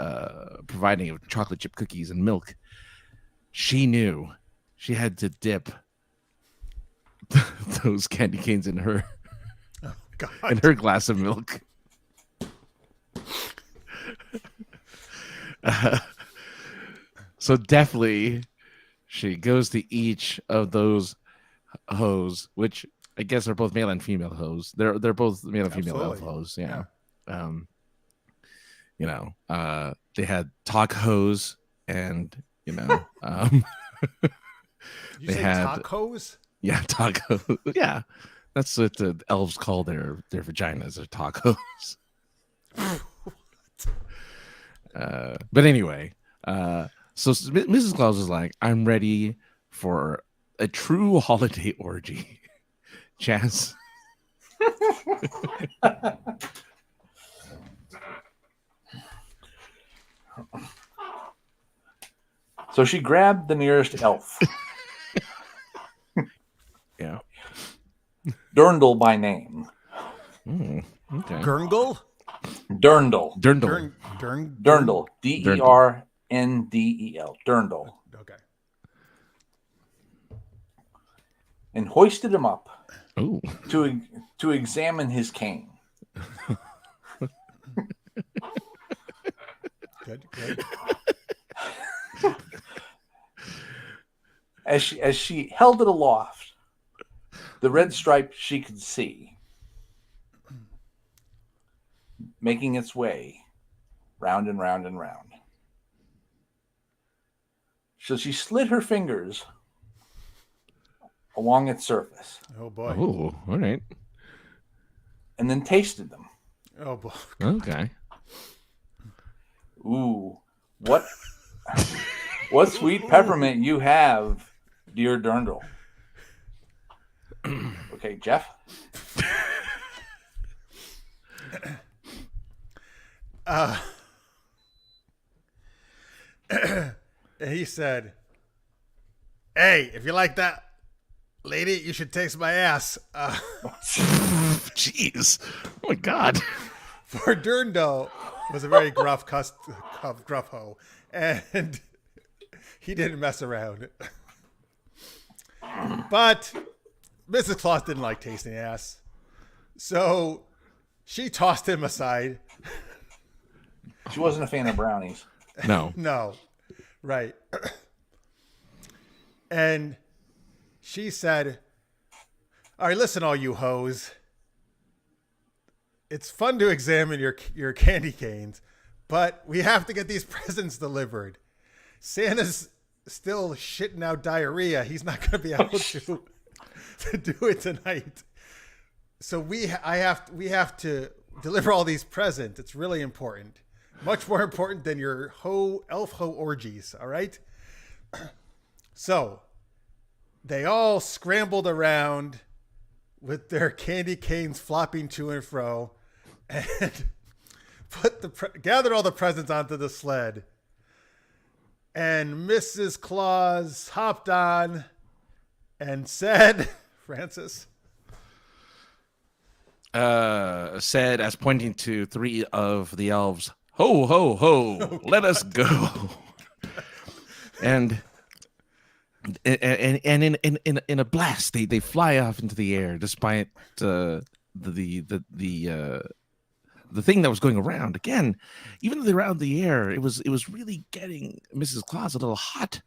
providing of chocolate chip cookies and milk, she knew she had to dip those candy canes in her glass of milk. So definitely she goes to each of those hoes, which I guess are both male and female hoes. They're both male and female elf hoes. Yeah. They had talk hoes, and you they say had tacos. Yeah, tacos. Yeah, that's what the elves call their vaginas, their tacos. But anyway, so Mrs. Claus is like, I'm ready for a true holiday orgy. Chaz. So she grabbed the nearest elf. Yeah. Durndal by name. Okay. Gurngle? Durndal. Durndal. Durndal. Derndel. Durndal. Okay. And hoisted him up Ooh. to examine his cane. Good. As she held it aloft, the red stripe she could see making its way round and round and round. So she slid her fingers along its surface. Oh boy. Oh, all right. And then tasted them. Oh boy. Okay. Ooh, what sweet peppermint you have, dear Durndal. Okay, Jeff. He said, "Hey, if you like that, lady, you should taste my ass." Jeez. Oh my God. For Durndal was a very gruff ho, and he didn't mess around. But Mrs. Claus didn't like tasting ass, so she tossed him aside. She wasn't a fan of brownies. No. No, right. And she said, "All right, listen, all you hoes. It's fun to examine your candy canes, but we have to get these presents delivered. Santa's still shitting out diarrhea. He's not going to be able to do it tonight. So we have to deliver all these presents. It's really important. Much more important than your elf ho orgies, all right?" So they all scrambled around with their candy canes flopping to and fro and gathered all the presents onto the sled. And Mrs. Claus hopped on and said, Francis? Said, as pointing to three of the elves, "Ho, ho, ho, let us go." And in a blast, they fly off into the air, despite the thing that was going around. Again, even though they were out in the air, it was really getting Mrs. Claus a little hot.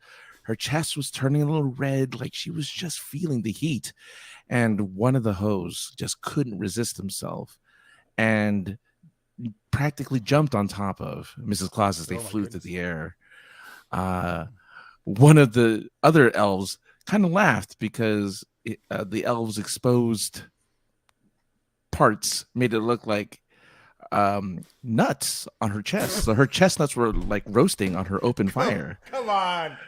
Her chest was turning a little red, like she was just feeling the heat. And one of the hoes just couldn't resist himself and practically jumped on top of Mrs. Claus as they flew through the air. One of the other elves kind of laughed because the elves' exposed parts made it look like nuts on her chest. So her chestnuts were like roasting on her open fire. Come on.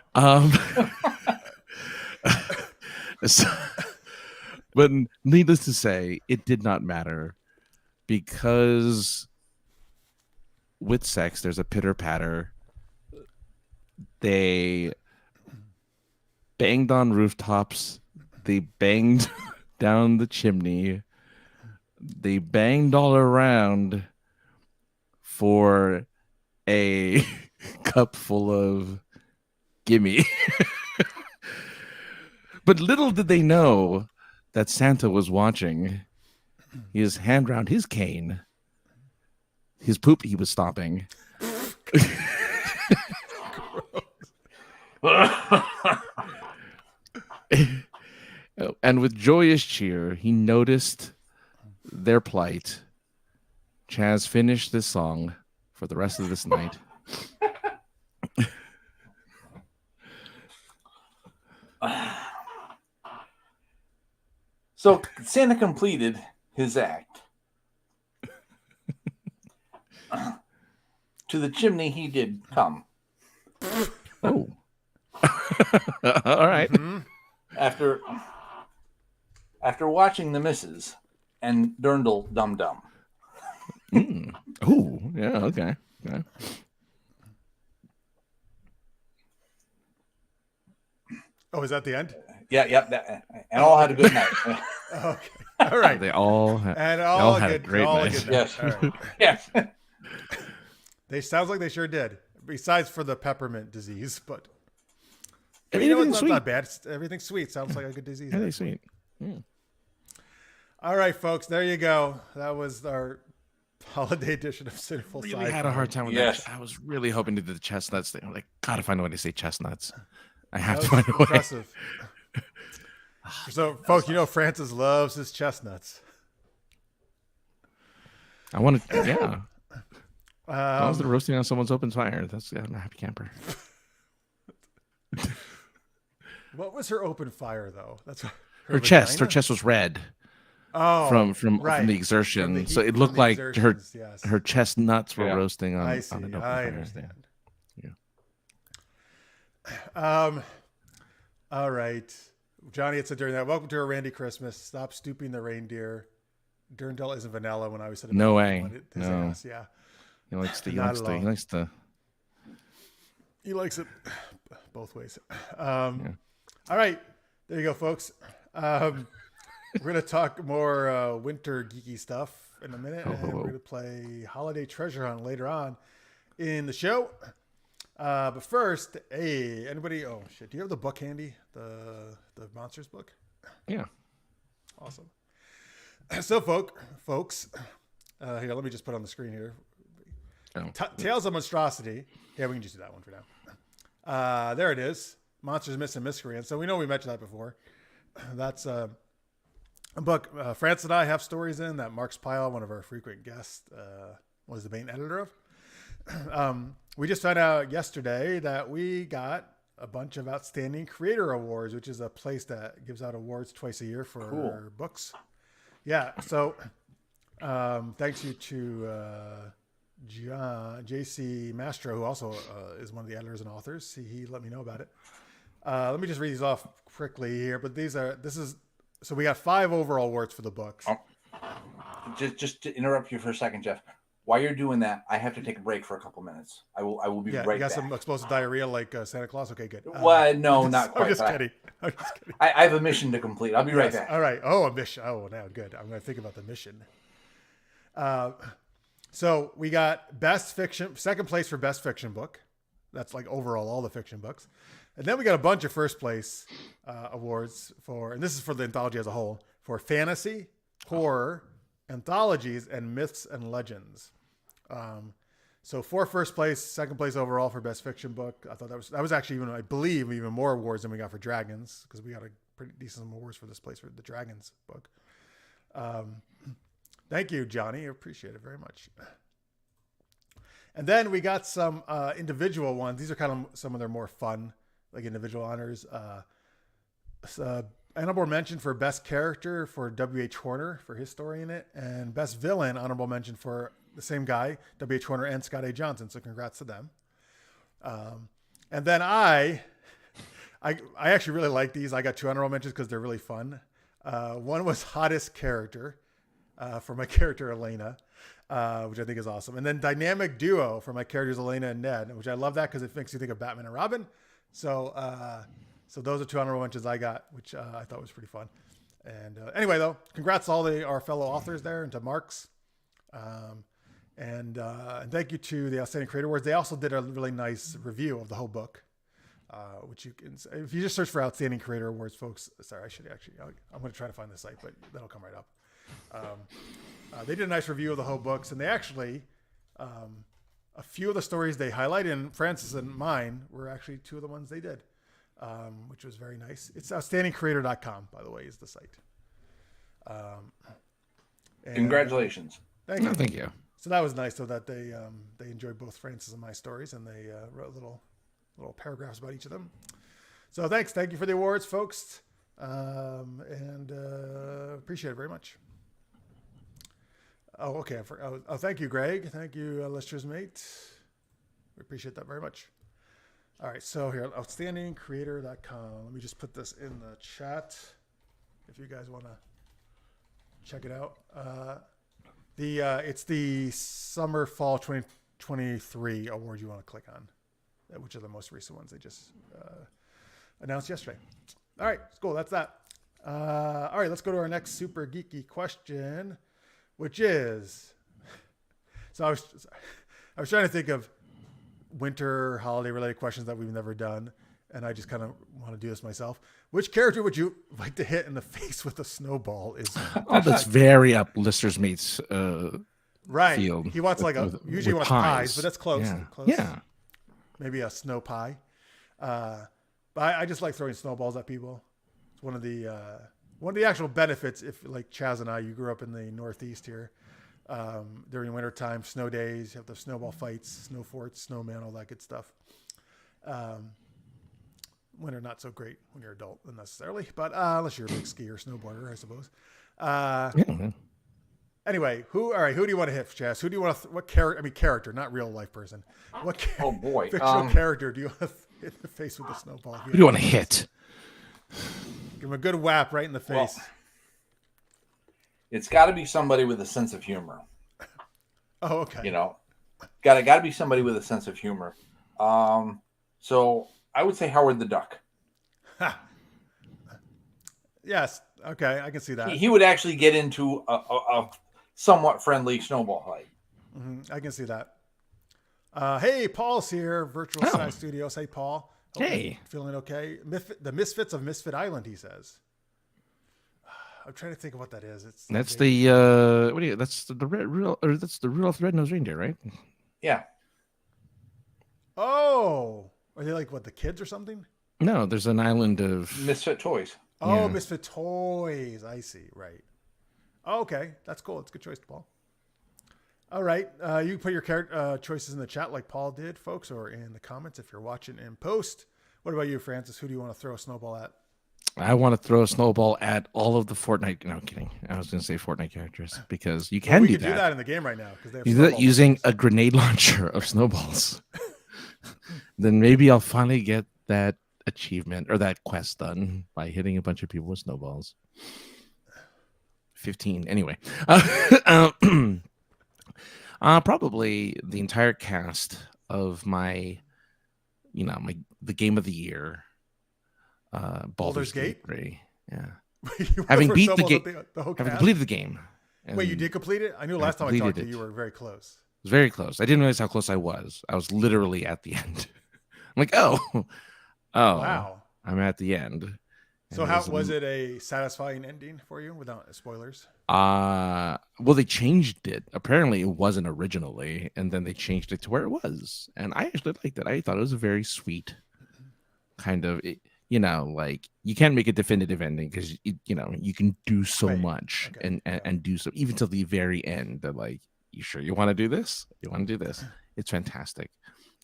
But needless to say, it did not matter, because with sex, there's a pitter patter. They banged on rooftops. They banged down the chimney. They banged all around for a cup full of gimme. But little did they know that Santa was watching. His hand round his cane. His poop he was stopping. And with joyous cheer, he noticed their plight. Chaz finished this song for the rest of this night. So Santa completed his act. To the chimney he did come. Oh. All right. Mm-hmm. After watching the missus and Durndal Dum Dum. Oh, yeah, okay. Yeah. Oh, is that the end? Yeah, and all had a good night. Okay. All right. They all had a great night. Yes. All right. Yes. They sounds like they sure did. Besides for the peppermint disease, but Everything's it's sweet. not bad. Everything's sweet. Sounds like a good disease. Everything's sweet. Mm. All right, folks. There you go. That was our holiday edition of Sinful Sci-Fi. Really had a hard time with Yes. that. I was really hoping to do the chestnuts thing. I'm like, gotta find a way to say chestnuts. I have That to find was a way. impressive. So, folks, you know Francis loves his chestnuts. I want to, yeah. As long as they're roasting on someone's open fire, I'm a happy camper. What was her open fire though? That's Her chest vagina? was red Oh, from right. the exertion. From the So heat- it from looked the like exertions, yes. her chestnuts were Yeah. roasting on. I see. On an open I fire. understand. Yeah. All right. Johnny had said during that, welcome to a Randy Christmas. Stop stooping the reindeer. Durandel isn't vanilla when I always said it. No way. His No. ass, yeah. He likes the. He Not likes at the. all. He likes the. He likes it both ways. All right. There you go, folks. We're going to talk more winter geeky stuff in a minute. And we're going to play Holiday Treasure Hunt later on in the show. But first, hey, anybody? Oh, shit. Do you have the book handy? The Monsters book? Yeah. Awesome. So, folks, here, let me just put it on the screen here. Oh. Tales of Monstrosity. Yeah, we can just do that one for now. There it is. Monsters, Myths, and Miscreants. So we know we mentioned that before. That's a book France and I have stories in that Mark's Pyle, one of our frequent guests, was the main editor of. We just found out yesterday that we got a bunch of Outstanding Creator Awards, which is a place that gives out awards twice a year for books. Yeah, so thanks you to JC Mastro, who also is one of the editors and authors. He let me know about it. Let me just read these off quickly here, but so we got 5 overall awards for the books. Just to interrupt you for a second, Jeff. While you're doing that, I have to take a break for a couple minutes. I will be right back. You got some explosive diarrhea like Santa Claus? Okay, good. Well, no, not quite. I'm just kidding. I have a mission to complete. I'll be right back. All right. Oh, a mission. Oh, now good. I'm going to think about the mission. So we got best fiction, second place for best fiction book. That's like overall all the fiction books. And then we got a bunch of first place awards and this is for the anthology as a whole, for fantasy, horror, anthologies, and myths and legends. So 4 first place, second place overall for best fiction book. I thought that was actually I believe even more awards than we got for Dragons, because we got a pretty decent awards for this place for the Dragons book. Thank you, Johnny. I appreciate it very much. And then we got some individual ones. These are kind of some of their more fun, like individual honors. Honorable mention for best character for W.H. Horner for his story in it, and best villain honorable mention for the same guy, W.H. Horner and Scott A. Johnson. So congrats to them. And then I actually really like these. I got 2 honorable mentions because they're really fun. One was hottest character for my character Elena, which I think is awesome. And then dynamic duo for my characters Elena and Ned, which I love that because it makes you think of Batman and Robin. So those are 2 honorable mentions I got, which I thought was pretty fun. And anyway, though, congrats to all our fellow authors there and to Mark's. And thank you to the Outstanding Creator Awards. They also did a really nice review of the whole book, which you can, if you just search for Outstanding Creator Awards, folks. Sorry, I'm going to try to find the site, but that'll come right up. They did a nice review of the whole books, and they actually, a few of the stories they highlight in Francis and mine were actually 2 of the ones they did, which was very nice. It's outstandingcreator.com, by the way, is the site. Congratulations. Thank you. you. So that was nice, so that they enjoyed both Francis and my stories, and they wrote little paragraphs about each of them. So thank you for the awards, folks, and appreciate it very much. Oh, okay. Thank you, Greg. Thank you, listeners, mate. We appreciate that very much. All right, so here, outstandingcreator.com. Let me just put this in the chat if you guys want to check it out. It's the Summer Fall 2023 award you want to click on, which are the most recent ones they just announced yesterday. All right, cool. That's that. All right, let's go to our next super geeky question, which is, so I was trying to think of winter holiday related questions that we've never done, and I just kind of want to do this myself. Which character would you like to hit in the face with a snowball? Oh, that's very up listeners mates right. field. He wants like usually he wants pies, but that's close. Yeah. Close. Yeah. Maybe a snow pie. But I just like throwing snowballs at people. It's one of the actual benefits. If like Chaz and I, you grew up in the Northeast here, during wintertime, snow days, you have the snowball fights, snow forts, snowman, all that good stuff. Winter not so great when you're adult necessarily, but unless you're a big skier, snowboarder, I suppose. Anyway, who do you want to hit, Chaz? Who do you want to? What character? I mean, character, not real life person. What? Oh boy, fictional character do you want to hit in the face with a snowball? Who do you want to hit? Give him a good whap right in the face. Well, it's got to be somebody with a sense of humor. Oh, okay. You know, got to be somebody with a sense of humor. So I would say Howard the Duck. Yes. Okay, I can see that. He would actually get into a somewhat friendly snowball fight. Mm-hmm. I can see that. Hey, Paul's here, Virtual Science Studios. Hey, Paul. Hope Hey. feeling okay? The Misfits of Misfit Island, he says. I'm trying to think of what that is. That's that's the Rudolph the Red-Nosed Reindeer, right? Yeah. Oh, are they like what, the kids or something? No, there's an island of Misfit Toys. Oh, Yeah. Misfit Toys. I see. Right. Oh, okay, that's cool. It's a good choice, Paul. All right, you can put your choices in the chat like Paul did, folks, or in the comments if you're watching in post. What about you, Francis? Who do you want to throw a snowball at? I want to throw a snowball at all of the Fortnite. No, I'm kidding. I was going to say Fortnite characters because you can we do can that. do that in the game right now because they have You do that snowball using machines. a grenade launcher of snowballs. Then maybe I'll finally get that achievement or that quest done by hitting a bunch of people with snowballs. 15 anyway. Probably the entire cast of the game of the year, Baldur's Gate 3. Yeah, You having throw beat the snowballs game, at the whole having cast? completed the game. Wait, you And did complete it? I knew I last time I talked completed to you, it. you were very close. It was very close. I didn't realize how close I was. I was literally at the end. I'm like, oh, Wow. I'm at the end. So And how was it a satisfying ending for you without spoilers? Well, they changed it. Apparently, it wasn't originally, and then they changed it to where it was. And I actually liked it. I thought it was a very sweet kind of, like you can't make a definitive ending because you can do so Right. much Okay. and do so even till the very end. They're like, you sure you want to do this? You want to do this? It's fantastic.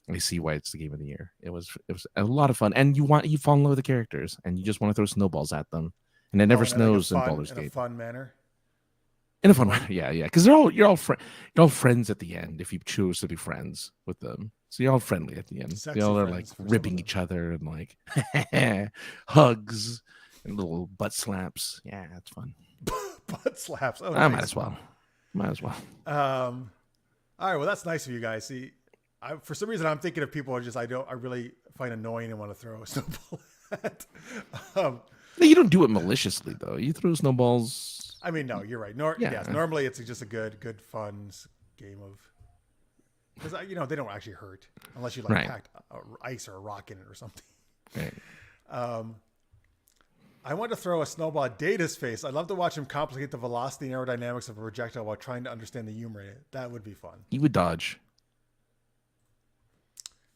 I see why it's the game of the year. It was a lot of fun, and you fall in love with the characters, and you just want to throw snowballs at them, and it never snows in Baldur's Gate. In a fun manner. In a fun manner, yeah, because you're all friends at the end if you choose to be friends with them. So you're all friendly at the end. Sexy They all are friends like for some ribbing of each other and like hugs and little butt slaps. Yeah, it's fun. Butt slaps. Oh, I nice. might as well. All right. Well, that's nice of you guys. See, for some reason, I'm thinking of people I really find annoying and want to throw a snowball at. No, you don't do it maliciously though. You throw snowballs. I mean, no, you're right. Yeah. Yes, normally it's just a good, fun game of, because they don't actually hurt unless you Right. packed ice or a rock in it or something. Right. I want to throw a snowball at Data's face. I'd love to watch him complicate the velocity and aerodynamics of a projectile while trying to understand the humor in it. That would be fun. He would dodge.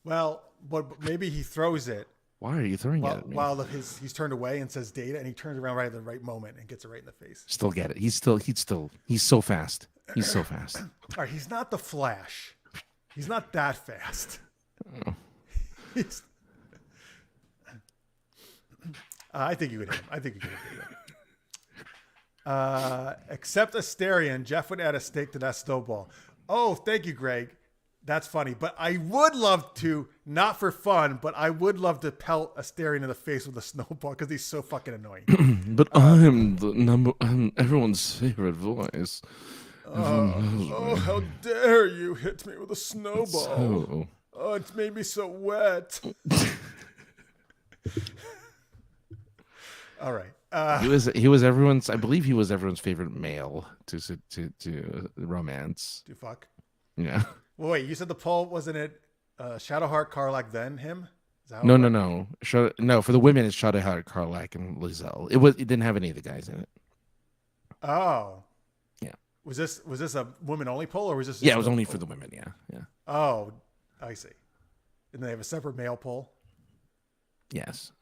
Well, but maybe he throws it Why are you throwing it at me? while he's turned away and says Data, and he turns around right at the right moment and gets it right in the face. Still get it. He's so fast. He's so fast. All right, he's not the Flash. He's not that fast. Oh. I think you could hit him. Except Asterion, Jeff would add a stake to that snowball. Oh, thank you, Greg. That's funny. But I would love to, not for fun, but I would love to pelt Asterion in the face with a snowball because he's so fucking annoying. But I'm everyone's favorite voice. Oh, how dare you hit me with a snowball. So, Oh, it's made me so wet. All right. He was everyone's. I believe he was everyone's favorite male to romance. To fuck. Yeah. Well, wait. You said the poll wasn't it? Shadowheart, Karlach, then him. No. No, for the women, it's Shadowheart, Karlach, and Lizelle. It didn't have any of the guys in it. Oh. Yeah. Was this a women only poll or was this? Yeah, it was only for the women. Yeah. Oh, I see. And they have a separate male poll. Yes.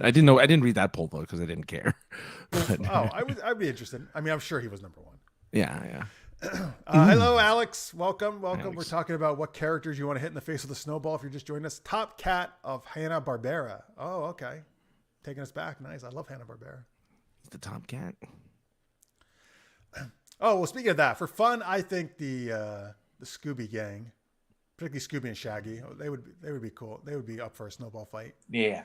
I didn't read that poll though because I didn't care. But, I'd be interested. I mean, I'm sure he was number one. Yeah. Hello, Alex. Welcome. Alex. We're talking about what characters you want to hit in the face with a snowball. If you're just joining us, Top Cat of Hanna-Barbera. Oh, okay. Taking us back. Nice. I love Hanna-Barbera. The Top Cat. Oh, well, speaking of that, for fun, I think the Scooby Gang, particularly Scooby and Shaggy, they would be cool. They would be up for a snowball fight. Yeah.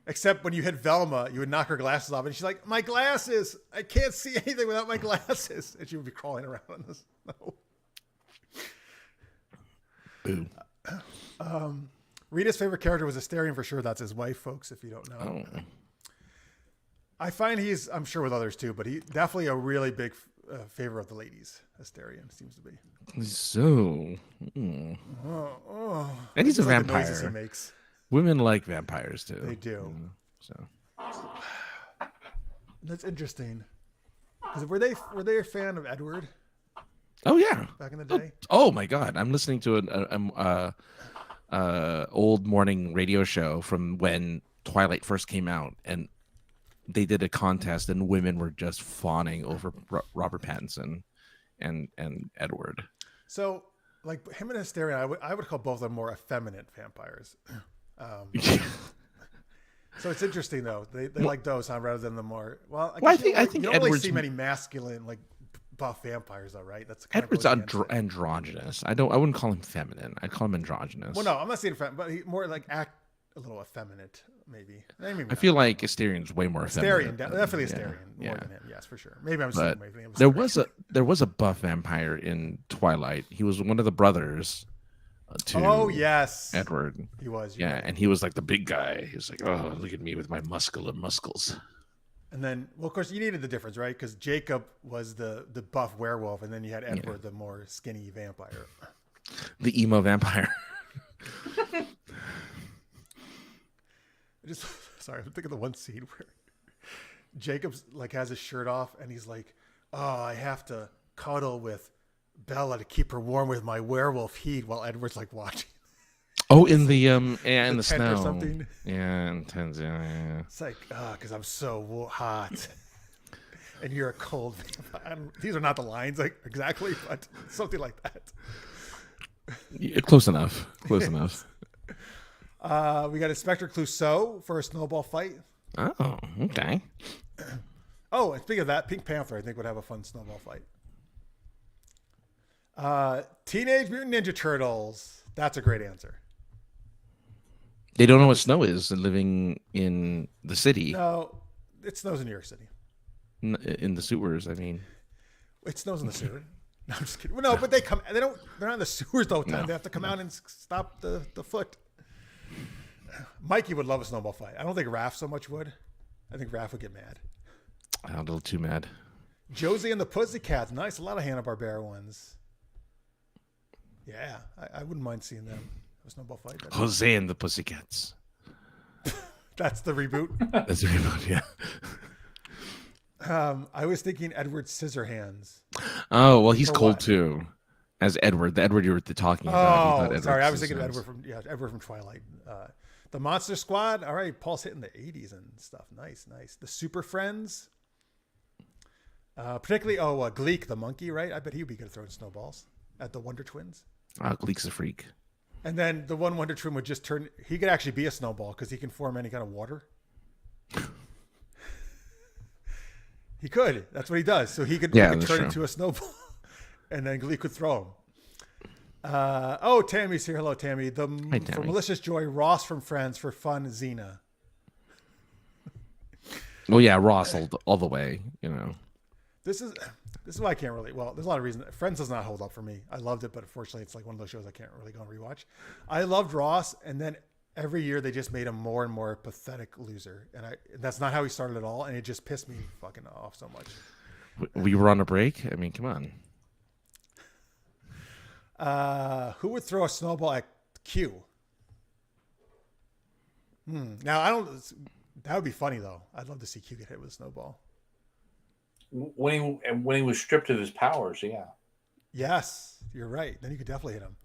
Except when you hit Velma, you would knock her glasses off, and she's like, "My glasses! I can't see anything without my glasses." And she would be crawling around in the snow. Boo. Rita's favorite character was Asterion for sure. That's his wife, folks, if you don't know. Oh. I find I'm sure with others too, but he definitely a really big favor of the ladies. Asterion seems to be. So. And he's a like the vampire. noises he makes. Women like vampires too. They do. So. That's interesting. Were they a fan of Edward? Oh yeah. Back in the day. Oh my God! I'm listening to an old morning radio show from when Twilight first came out, and they did a contest, and women were just fawning over Robert Pattinson and Edward. So, like him and Asterion, I would call both of them more effeminate vampires. So it's interesting though. They like those, huh, rather than the more. Well, I think you don't really Edward's see many masculine like buff vampires though, right? That's Edward's androgynous. I wouldn't call him feminine. I'd call him androgynous. Well, no, I'm not saying feminine, but he more like act a little effeminate, maybe. I feel like Asterian's way more effeminate. Definitely Asterion more than him. Yes, for sure. Maybe I'm but saying there was a buff vampire in Twilight. He was one of the brothers. Yes, Edward. He was. Yeah, and he was like the big guy. He was like, "Oh, look at me with my muscular muscles." And then, well, of course, you needed the difference, right? Because Jacob was the buff werewolf, and then you had Edward, the more skinny vampire. The emo vampire. Sorry, I'm thinking of the one scene where Jacob's like has his shirt off, and he's like, "Oh, I have to cuddle with Bella to keep her warm with my werewolf heat," while Edward's like watching. Oh, in the snow or something. Yeah, intense. Yeah. It's like, because I'm so hot, and you're a cold vampire. These are not the lines like exactly, but something like that. Yeah, close enough. Close enough. We got Inspector Clouseau for a snowball fight. Oh, okay. Oh, and speaking of that, Pink Panther, I think, would have a fun snowball fight. Teenage Mutant Ninja Turtles. That's a great answer. They don't know what snow is and living in the city. No, it snows in New York City. In the sewers, I mean. It snows in the sewer. No, I'm just kidding. Well, no, but they're not in the sewers the whole time. No. They have to come out and stop the foot. Mikey would love a snowball fight. I don't think Raph so much would. I think Raph would get mad. I'm a little too mad. Josie and the Pussycats. Nice. A lot of Hanna-Barbera ones. Yeah, I wouldn't mind seeing them. A snowball fight. Jose and the Pussycats. That's the reboot? That's the reboot, yeah. I was thinking Edward Scissorhands. Oh, well, he's cold too. As Edward. The Edward you were talking about. Oh, sorry. I was thinking of Edward from Twilight. The Monster Squad. All right. Paul's hitting the 80s and stuff. Nice. The Super Friends. Particularly, Gleek, the monkey, right? I bet he would be good at throwing snowballs at the Wonder Twins. Gleek's a freak. And then the one Wonder Twin would just turn. He could actually be a snowball because he can form any kind of water. He could. That's what he does. So he could turn into a snowball, and then Gleek could throw him. Tammy's here. Hello, Tammy. Hi, Tammy. For Malicious Joy, Ross from Friends. For fun, Xena. Well, yeah, Ross all the way. You know. This is why I can't really. Well, there's a lot of reasons. Friends does not hold up for me. I loved it, but unfortunately, it's like one of those shows I can't really go and rewatch. I loved Ross, and then every year they just made him more and more pathetic loser, and that's not how he started at all, and it just pissed me fucking off so much. We were on a break. I mean, come on. Who would throw a snowball at Q? Now I don't. That would be funny though. I'd love to see Q get hit with a snowball. When he was stripped of his powers, yeah. Yes, you're right. Then you could definitely hit him.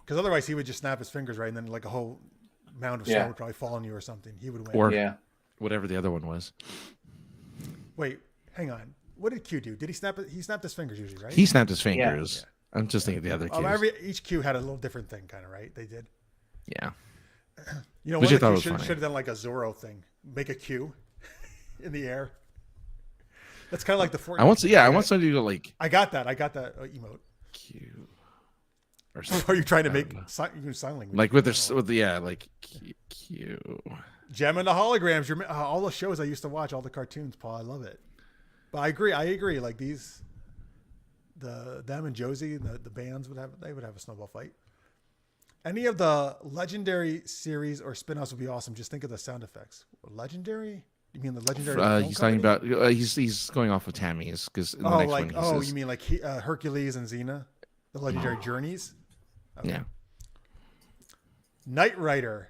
Because otherwise he would just snap his fingers, right? And then like a whole mound of snow would probably fall on you or something. He would win. Or whatever the other one was. Wait, hang on. What did Q do? Did he snap it? He snapped his fingers usually, right? He snapped his fingers. Yeah. I'm just thinking of the other Qs. Each Q had a little different thing, kind of, right? They did. Yeah. You know, one of the Qs should have done like a Zorro thing. Make a Q in the air. That's kind of like the Fortnite. I want somebody to like. I got that emote. Q. Or are you trying to make sign language? Like with Q. Gem and the Holograms. All the shows I used to watch, all the cartoons, Paul. I love it. But I agree. Like them and Josie, the bands would have a snowball fight. Any of the legendary series or spin-offs would be awesome. Just think of the sound effects. Legendary? You mean the legendary? He's talking about. He's going off of Tammy's because the next one. Says, you mean like Hercules and Xena, the legendary journeys? Okay. Yeah. Knight Rider.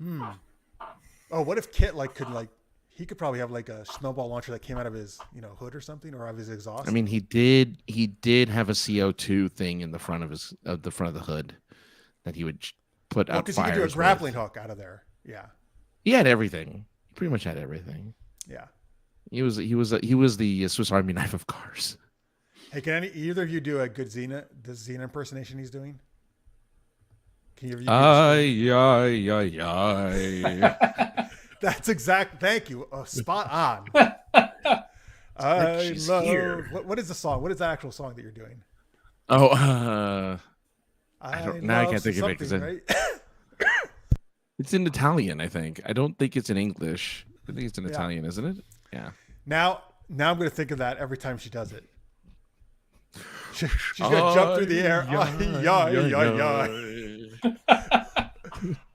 Oh, what if Kit he could probably have like a snowball launcher that came out of his hood or something, or out of his exhaust. I mean, he did have a CO2 thing in the front of the hood that he would put out fires. Because he could do a grappling hook out of there. Yeah. He had everything. He pretty much had everything. Yeah. He was the Swiss Army knife of cars. Hey, can either of you do a good Xena impersonation he's doing? Can you? That's exact. Thank you. Spot on. I love. What is the song? What is the actual song that you're doing? Oh, now I can't think of it because it's in Italian. I think. I don't think it's in English. I think it's in Italian, isn't it? Yeah. Now I'm going to think of that every time she does it. She's going to jump through the air.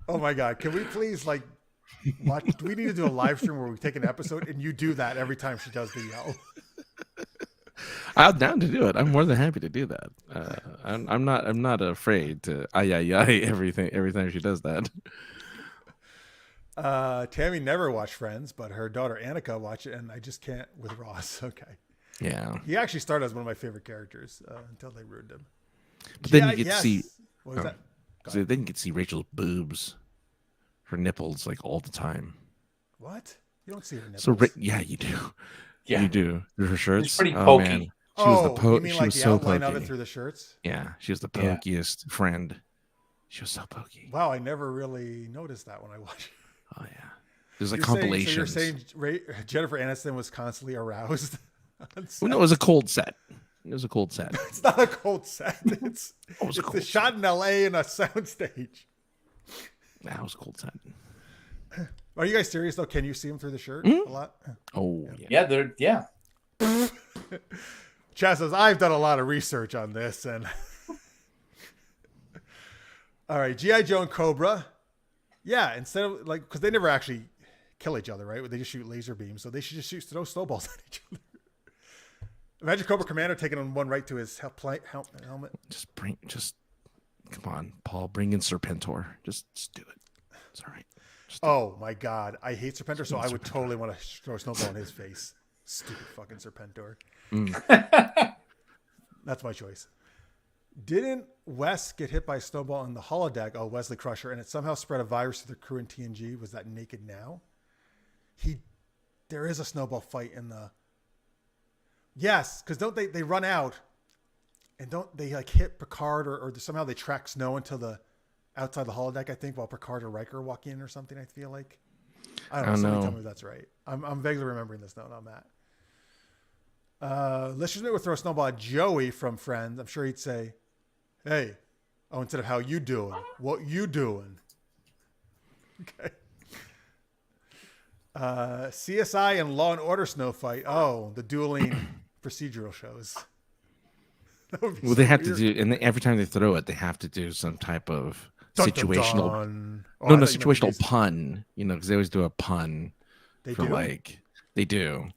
Oh my God! Can we please watch? Do we need to do a live stream where we take an episode and you do that every time she does the yell? I'm down to do it. I'm more than happy to do that. I'm not afraid to every time she does that. Tammy never watched Friends, but her daughter Annika watched it, and I just can't with Ross. Okay. Yeah. He actually started as one of my favorite characters until they ruined him. But then you get to see. What was that? So then you get to see Rachel's boobs, her nipples, like all the time. What? You don't see her nipples. So yeah, you do. Yeah, you do. Her shirts. It's pretty pokey. Man. She was the you mean like the outline of it through the shirts? Yeah, she was the pokiest friend. She was so pokey. Wow, I never really noticed that when I watched. Oh yeah, there's like compilations. So you're saying Jennifer Aniston was constantly aroused? Well, no, it was a cold set. It was a cold set. It's not a cold set. It's the shot in L.A. in a soundstage. That was a cold set. Are you guys serious though? Can you see them through the shirt a lot? Oh yeah, they're Chaz says I've done a lot of research on this, and all right, G.I. Joe and Cobra. Yeah, instead of because they never actually kill each other, right? They just shoot laser beams, so they should just throw snowballs at each other. Imagine Cobra Commander taking on one right to his helmet. Just come on, Paul. Bring in Serpentor. Just do it. It's all right. Oh my God, I hate Serpentor, so I would totally want to throw a snowball in his face. Stupid fucking Serpentor. That's my choice. Didn't Wes get hit by a snowball on the holodeck? Oh, Wesley Crusher, and it somehow spread a virus to the crew in TNG. Was that Naked Now? There is a snowball fight in the. Yes, because don't they run out, and don't they hit Picard or somehow they track Snow into the outside the holodeck? I think while Picard or Riker walk in or something. I feel like. I don't know. Somebody tell me if that's right. I'm vaguely remembering this note on that. Let's just throw a snowball at Joey from Friends. I'm sure he'd say, "Hey, instead of how you doing, what you doing?" Okay. CSI and Law and Order snow fight. Oh, the dueling procedural shows. They have to do, and every time they throw it, they have to do some type of situational. Dun. Oh, No, situational pun. Because they always do a pun. They for do? They do.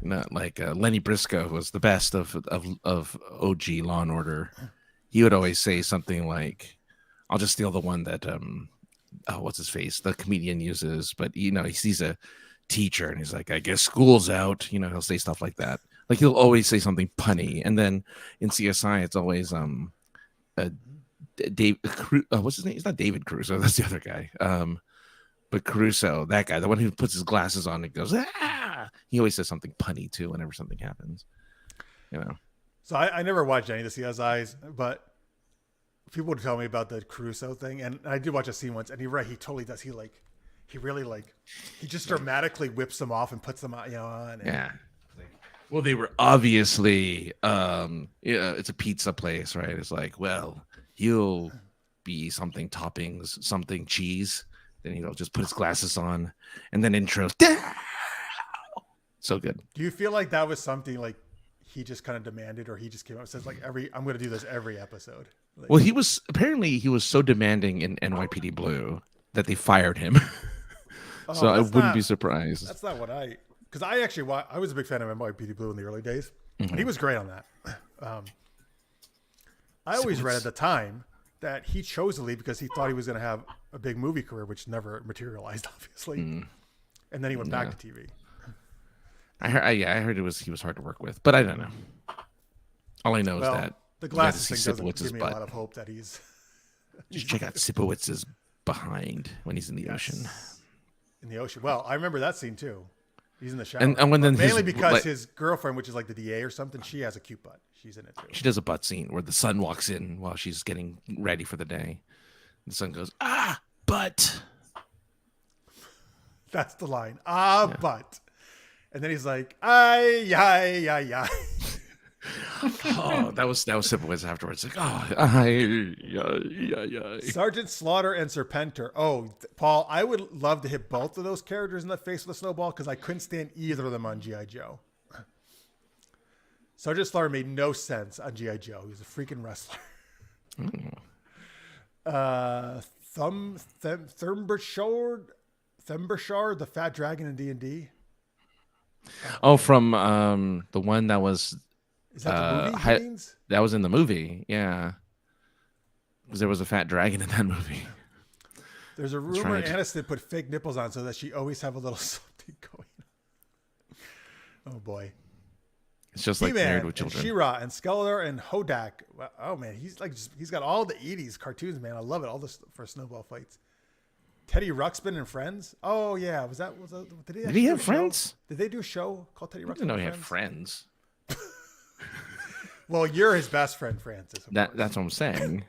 Not like Lenny Briscoe was the best of OG Law and Order. He would always say something like, "I'll just steal the one that what's his face, the comedian uses." But he sees a teacher and he's like, "I guess school's out." He'll say stuff like that. Like he'll always say something punny. And then in CSI, it's always Dave. What's his name? It's not David Caruso. That's the other guy. But Caruso, that guy, the one who puts his glasses on and goes, "Ah!" He always says something punny too whenever something happens. So I never watched any of the CSIs, but people would tell me about the Caruso thing, and I did watch a scene once, and you're right, he totally does. He just dramatically whips them off and puts them on, on. Yeah. Well, they were obviously, it's a pizza place, right? It's like, well, he'll be something toppings, something cheese. Then he'll just put his glasses on, and then intros. So good. Do you feel like that was something like he just kind of demanded, or he just came up and says like I'm going to do this every episode? Like, well, he was so demanding in NYPD Blue that they fired him. So I wouldn't be surprised. That's not what because I was a big fan of NYPD Blue in the early days. Mm-hmm. He was great on that. I always read at the time that he chose to leave because he thought he was going to have a big movie career, which never materialized, obviously. And then he went back to TV. I heard he was hard to work with, but I don't know. All I know is that the glasses thing doesn't give me a lot of hope that he's. Just check out Sipowitz's behind when he's in the ocean. In the ocean. Well, I remember that scene too. He's in the shower. And when then mainly because his girlfriend, which is like the DA or something, she has a cute butt. She's in it too. She does a butt scene where the sun walks in while she's getting ready for the day. The sun goes, "Ah, butt." That's the line. Ah, butt. And then he's like, "Ay, ay, ay, ay." Oh, that was Sipowicz afterwards. Like, oh, ay. Sergeant Slaughter and Serpenter. Oh, Paul, I would love to hit both of those characters in the face with a snowball because I couldn't stand either of them on G.I. Joe. Sergeant Slaughter made no sense on G.I. Joe. He was a freaking wrestler. Thumbershard, the fat dragon in D&D. Oh, from the one that was. Is that the movie? That was in the movie, yeah. Because there was a fat dragon in that movie. There's a rumor Aniston put fake nipples on so that she always have a little something going on. Oh boy. It's just like Married with Children. She-Ra and Skeletor and Hodak. Oh man, he's got all the 80s cartoons, man. I love it. All this for snowball fights. Teddy Ruxpin and Friends. Oh yeah, did he have friends? Did they do a show called Teddy Ruxpin? I didn't know he had friends. Well, you're his best friend, Francis. That's what I'm saying.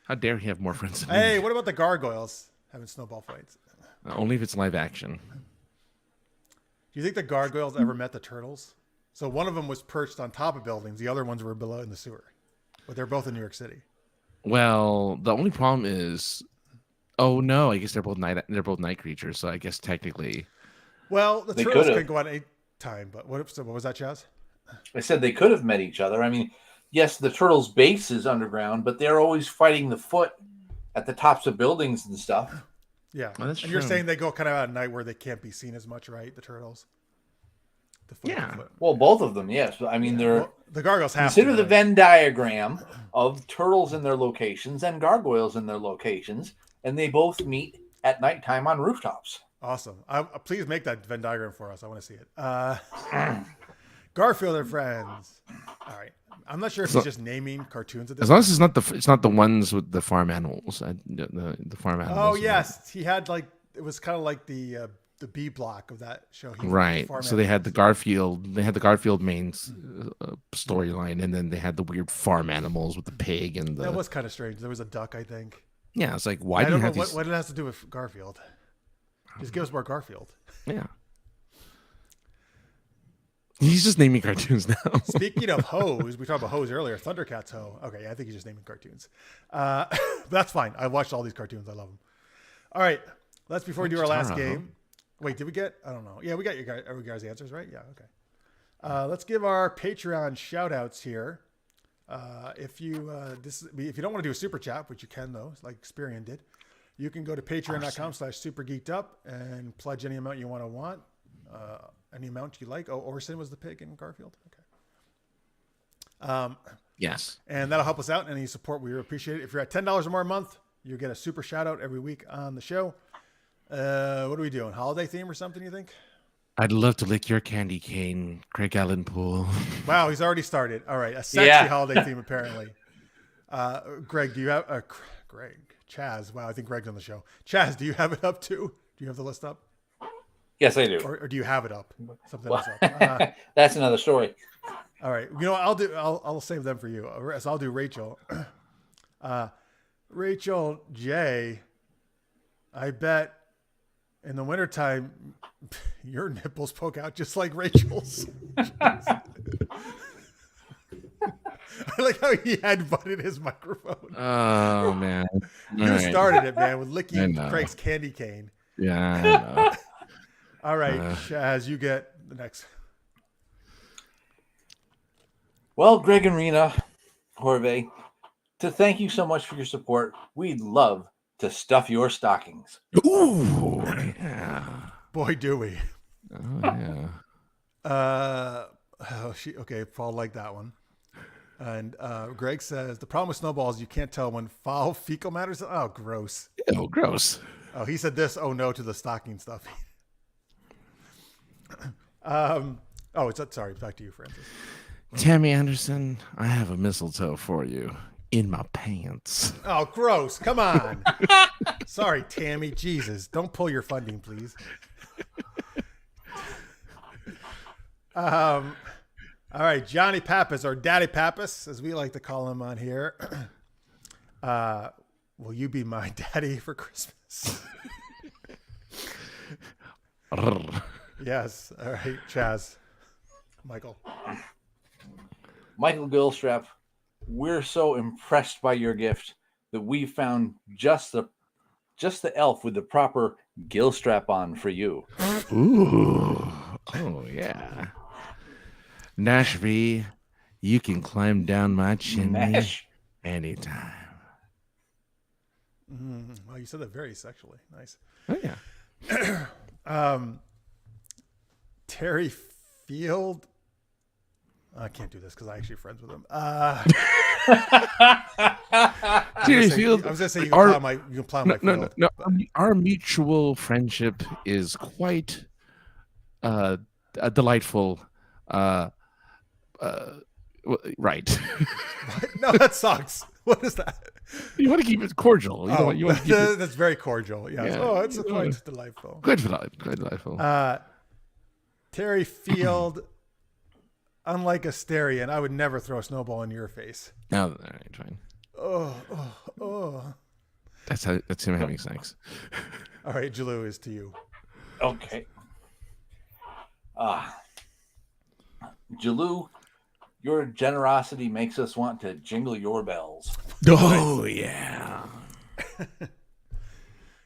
How dare he have more friends than me? me? What about the Gargoyles having snowball fights? Only if it's live action. Do you think the Gargoyles ever met the Turtles? So one of them was perched on top of buildings. The other ones were below in the sewer. But they're both in New York City. Well, the only problem is, oh no, I guess they're both night creatures. So I guess technically, well, the Turtles can go on any time. But what was that, Chaz? I said they could have met each other. I mean, yes, the Turtles' base is underground, but they're always fighting the foot at the tops of buildings and stuff. Yeah, well, and true. You're saying they go kind of at night where they can't be seen as much, right? The Turtles. Well, both of them, yes. I mean, the Gargoyles have consider the Venn diagram of turtles in their locations and gargoyles in their locations, and they both meet at nighttime on rooftops. Awesome. Please make that Venn diagram for us. I want to see it. Garfield and Friends. All right. I'm not sure if he's just naming cartoons at this. As long as it's not the ones with the farm animals. The farm animals. Oh yes, he had it was kind of like the B block of that show. Right. So they had the Garfield main storyline, and then they had the weird farm animals with the pig and the. That was kind of strange. There was a duck, I think. Yeah, it's like why do you have these? What it has to do with Garfield? Just give us more Garfield. Yeah. He's just naming cartoons now. Speaking of hoes, we talked about hoes earlier. Thundercats hoe. Okay, I think he's just naming cartoons. But that's fine. I watched all these cartoons. I love them. All right, before we do our last game. Wait, did we get? I don't know. Yeah, we got your guys' answers, right? Yeah, okay. Let's give our Patreon shout outs here. if you don't want to do a super chat, which you can though, like Experian did, you can go to patreon.com/supergeekedup and pledge any amount you want. Any amount you like. Oh, Orson was the pig in Garfield. Okay. Yes. And that'll help us out. Any support, we appreciate it. If you're at $10 or more a month, you get a super shout out every week on the show. What are we doing? Holiday theme or something, you think? I'd love to lick your candy cane, Craig Allen Poole. Wow, he's already started. All right, a sexy holiday theme apparently. Greg, do you have Chaz? Wow, I think Greg's on the show. Chaz, do you have it up too? Do you have the list up? Yes, I do. Or do you have it up? Something else up. That's another story. All right, you know what I'll save them for you. So I'll do Rachel. Rachel J. I bet in the wintertime your nipples poke out just like Rachel's. I like how he had butted his microphone. Oh man. You started it, man, with licking Craig's candy cane. Yeah, I know. All right, Chaz, you get the next. Well, Greg and Rena Horvey, to thank you so much for your support, we'd love to stuff your stockings. Ooh, yeah. Boy, do we. Oh, yeah. Okay, Paul liked that one. And Greg says, the problem with snowballs, you can't tell when foul fecal matters. Oh, gross. Ew, gross. Oh, he said this. Oh, no, to the stocking stuff. Sorry, back to you, Francis. Tammy Anderson, I have a mistletoe for you in my pants. Oh, gross. Come on. Sorry, Tammy. Jesus. Don't pull your funding, please. All right. Johnny Pappas, or Daddy Pappas, as we like to call him on here. Will you be my daddy for Christmas? Yes. All right. Chaz. Michael Gilstrap, we're so impressed by your gift that we found just the elf with the proper gill strap on for you. Ooh. Oh yeah. Nash V, you can climb down my chimney anytime. Well, you said that very sexually. Nice. Oh yeah. Terry Field. I can't do this because I'm actually friends with him. Terry Field. I was going to say you can plow my field. No. Our mutual friendship is quite delightful. Right. No, that sucks. What is that? You want to keep it cordial. That's very cordial. Yes. Yeah. Oh, it's quite delightful. Quite delightful. Terry Field, unlike Asterion, I would never throw a snowball in your face. No, all right, fine. Oh. That's him having sex. All right, Jalou is to you. Okay. Jalou, your generosity makes us want to jingle your bells. Oh, yeah.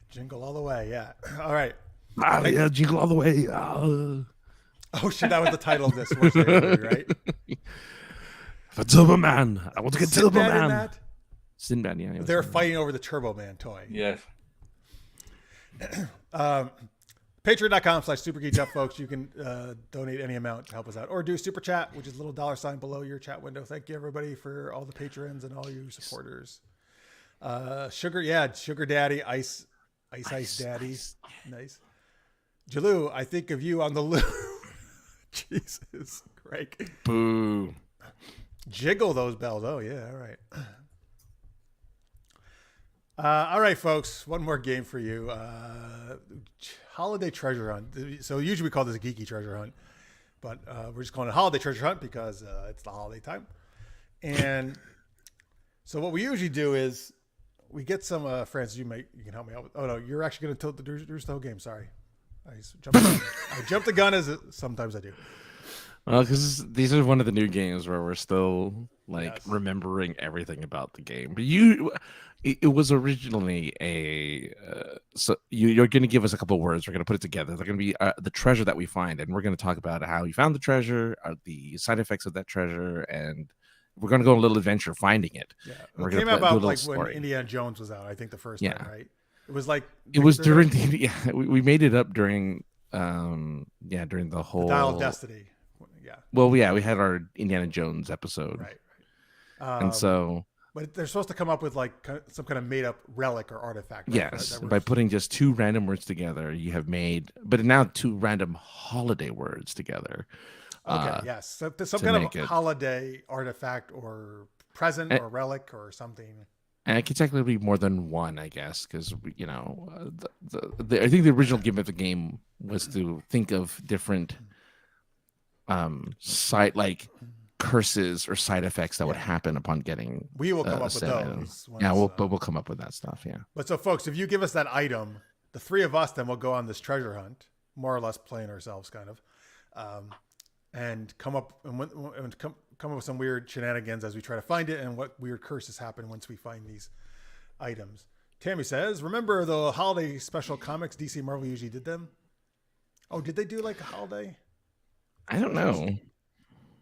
Jingle all the way, yeah. All right. Yeah, jingle all the way. Oh, shit, that was the title of this movie, right? For Turbo Man. I want to get Turbo Man. Sinbad, yeah. They're fighting over the Turbo Man toy. Yes. Patreon.com/supergeekedup, folks. You can donate any amount to help us out, or do a super chat, which is a little $ below your chat window. Thank you, everybody, for all the patrons and all you supporters. Sugar Daddy, Ice Daddy, nice. Jalou, I think of you on the loo. Jesus, Greg. Boo. Jiggle those bells. Oh yeah, all right. All right, folks. One more game for you. Holiday treasure hunt. So usually we call this a geeky treasure hunt, but we're just calling it a holiday treasure hunt because it's the holiday time. And so what we usually do is we get some Francis. You can help me out with. Oh no, you're actually going to tilt the Drew's the whole game. Sorry, I jumped the gun as sometimes I do. Well, because these are one of the new games where we're still remembering everything about the game. But it was originally so you're going to give us a couple of words. We're going to put it together. They're going to be the treasure that we find, and we're going to talk about how you found the treasure, the side effects of that treasure, and we're gonna go on a little adventure finding it. Yeah, We're it gonna came out do a about little like when story. Indiana Jones was out. I think the first Yeah. time, right? It was like It was during the we made it up during during the whole Dial of Destiny. Yeah. Well, yeah, we had our Indiana Jones episode, Right. and so. But they're supposed to come up with like some kind of made up relic or artifact. Right? Yes, by putting just two random words together, you have made, but now two random holiday words together. Okay, yes. So there's some kind of holiday artifact or present or relic or something. And it could technically be more than one, I guess, because, I think the original gimmick of the game was to think of different curses or side effects that would happen upon getting. We will come up with those. Yeah, we'll come up with that stuff. Yeah. But so, folks, if you give us that item, the three of us then will go on this treasure hunt, more or less playing ourselves, kind of, and come up with some weird shenanigans as we try to find it, and what weird curses happen once we find these items. Tammy says, "Remember the holiday special comics? DC Marvel usually did them. Oh, did they do like a holiday? I don't know.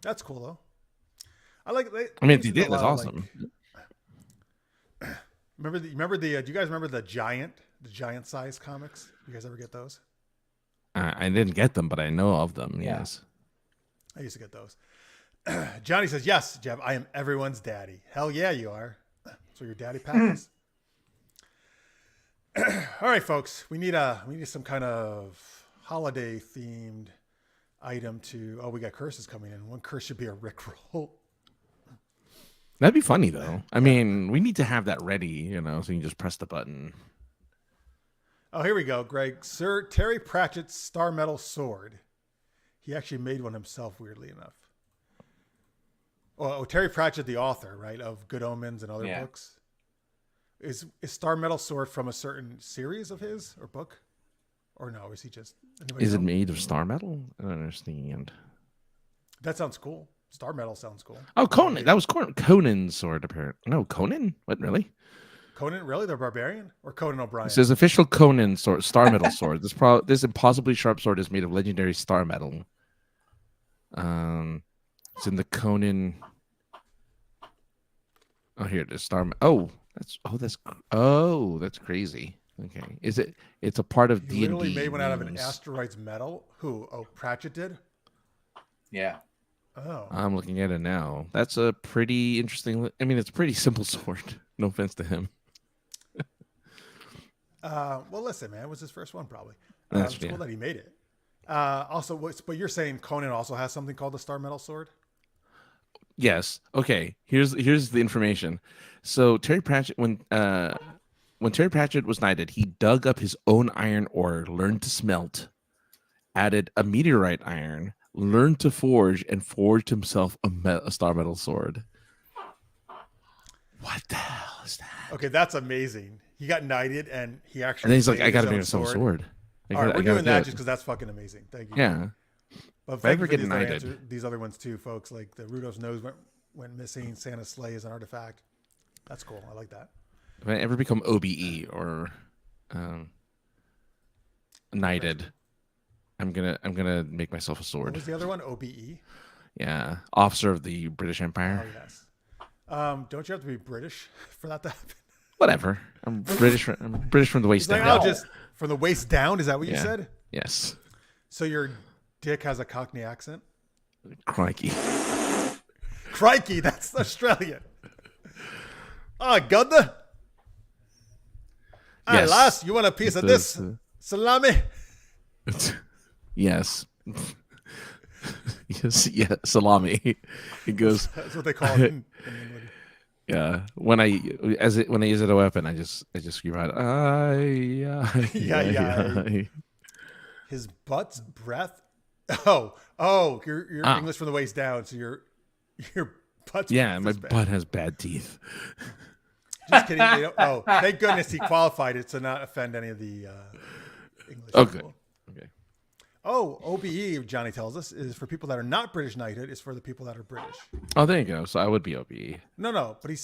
That's cool though. I like. They did. That's awesome. Remember the? Do you guys remember the giant size comics? You guys ever get those? I didn't get them, but I know of them. Yeah. Yes. I used to get those. Johnny says, "Yes, Jeff, I am everyone's daddy. Hell yeah, you are. So your daddy pack is." All right, folks. We need some kind of holiday themed item to. Oh, we got curses coming in. One curse should be a Rickroll. That'd be funny though. I mean, we need to have that ready, so you can just press the button. Oh, here we go, Greg. Sir Terry Pratchett's Star Metal Sword. He actually made one himself, weirdly enough. Oh, Terry Pratchett, the author, right, of Good Omens and other books. Is Star Metal Sword from a certain series of his or book? Or no, is he just... Is it made of star metal? I don't understand. That sounds cool. Star metal sounds cool. Oh, Conan. That was Conan's sword, apparently. No, Conan? What, really? Conan, really? The Barbarian? Or Conan O'Brien? It says official Conan sword, star metal sword. This impossibly sharp sword is made of legendary star metal. It's in the Conan... Oh, here it is. That's crazy. Okay. It's a part of D&D. He literally made one out of an asteroid's metal? Who? Oh, Pratchett did? Yeah. Oh. I'm looking at it now. That's a pretty interesting... I mean, it's a pretty simple sword. No offense to him. Well, listen, man. It was his first one, probably. It's cool that he made it. Also, but you're saying Conan also has something called the Star Metal Sword? Yes. Okay. Here's the information. So Terry Pratchett, when Terry Pratchett was knighted, he dug up his own iron ore, learned to smelt, added a meteorite iron, learned to forge, and forged himself a star metal sword. What the hell is that? Okay, that's amazing. He got knighted, and he actually. And then he's like, "I got to make myself a sword." All right, we're doing that just because that's fucking amazing. Thank you. Yeah. But thank you for these other ones too, folks. Like the Rudolph's nose went missing. Santa's sleigh is an artifact. That's cool. I like that. If I ever become OBE or knighted, I'm gonna make myself a sword. What was the other one? OBE. Yeah, officer of the British Empire. Oh yes. Don't you have to be British for that to happen? Whatever. I'm British. I'm British from the waist down. I'll just from the waist down. Is that what you said? Yes. So your dick has a Cockney accent? Crikey. Crikey, that's Australian. Oh, Gudda. Hey, lass, you want a piece of this salami? Yes. Yes, yeah, salami. It goes. That's what they call it in England. Yeah, when I use it as a weapon, I just scream out, yeah. His butt's breath. Oh, you're English from the waist down, so your butt's my butt has bad teeth. Just kidding. Thank goodness he qualified it to not offend any of the English people. Okay. Oh, OBE, Johnny tells us, is for people that are not British knighted. It's for the people that are British. Oh, there you go. So I would be OBE. No, but he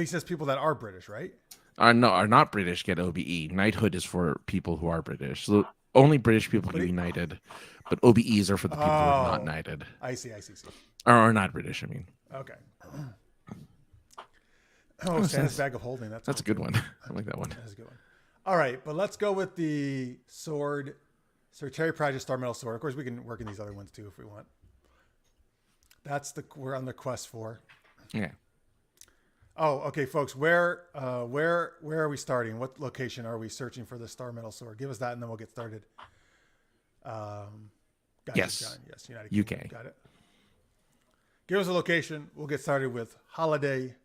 says people that are British, right? Are not British get OBE. Knighthood is for people who are British. So only British people get united, but OBEs are for the people who are not knighted. I see. Or are not British, I mean. Okay. Oh, Santa's bag of holding. That's a good one. I like that one. That's a good one. All right, but let's go with the sword. Sir Terry Pratchett's Star Metal Sword. Of course, we can work in these other ones too if we want. We're on the quest for. Yeah. Oh, okay, folks. Where are we starting? What location are we searching for the Star Metal Sword? Give us that, and then we'll get started. Yes. John. Yes. United UK. Kingdom. Got it. Give us a location. We'll get started with holiday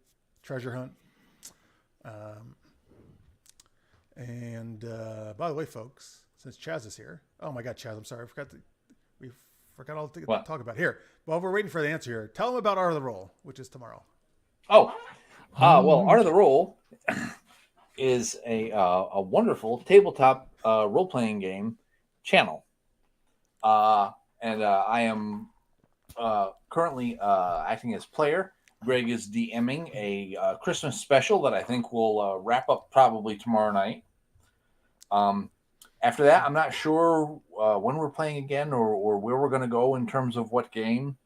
treasure hunt. And by the way, folks, since Chaz is here, oh my God, Chaz, I'm sorry, we forgot all to talk about here. While we're waiting for the answer here, tell them about Art of the Roll, which is tomorrow. Well, Art of the Roll is a wonderful tabletop role-playing game channel, and I am currently acting as player. Greg is DMing a Christmas special that I think will wrap up probably tomorrow night. After that, I'm not sure when we're playing again or where we're going to go in terms of what game.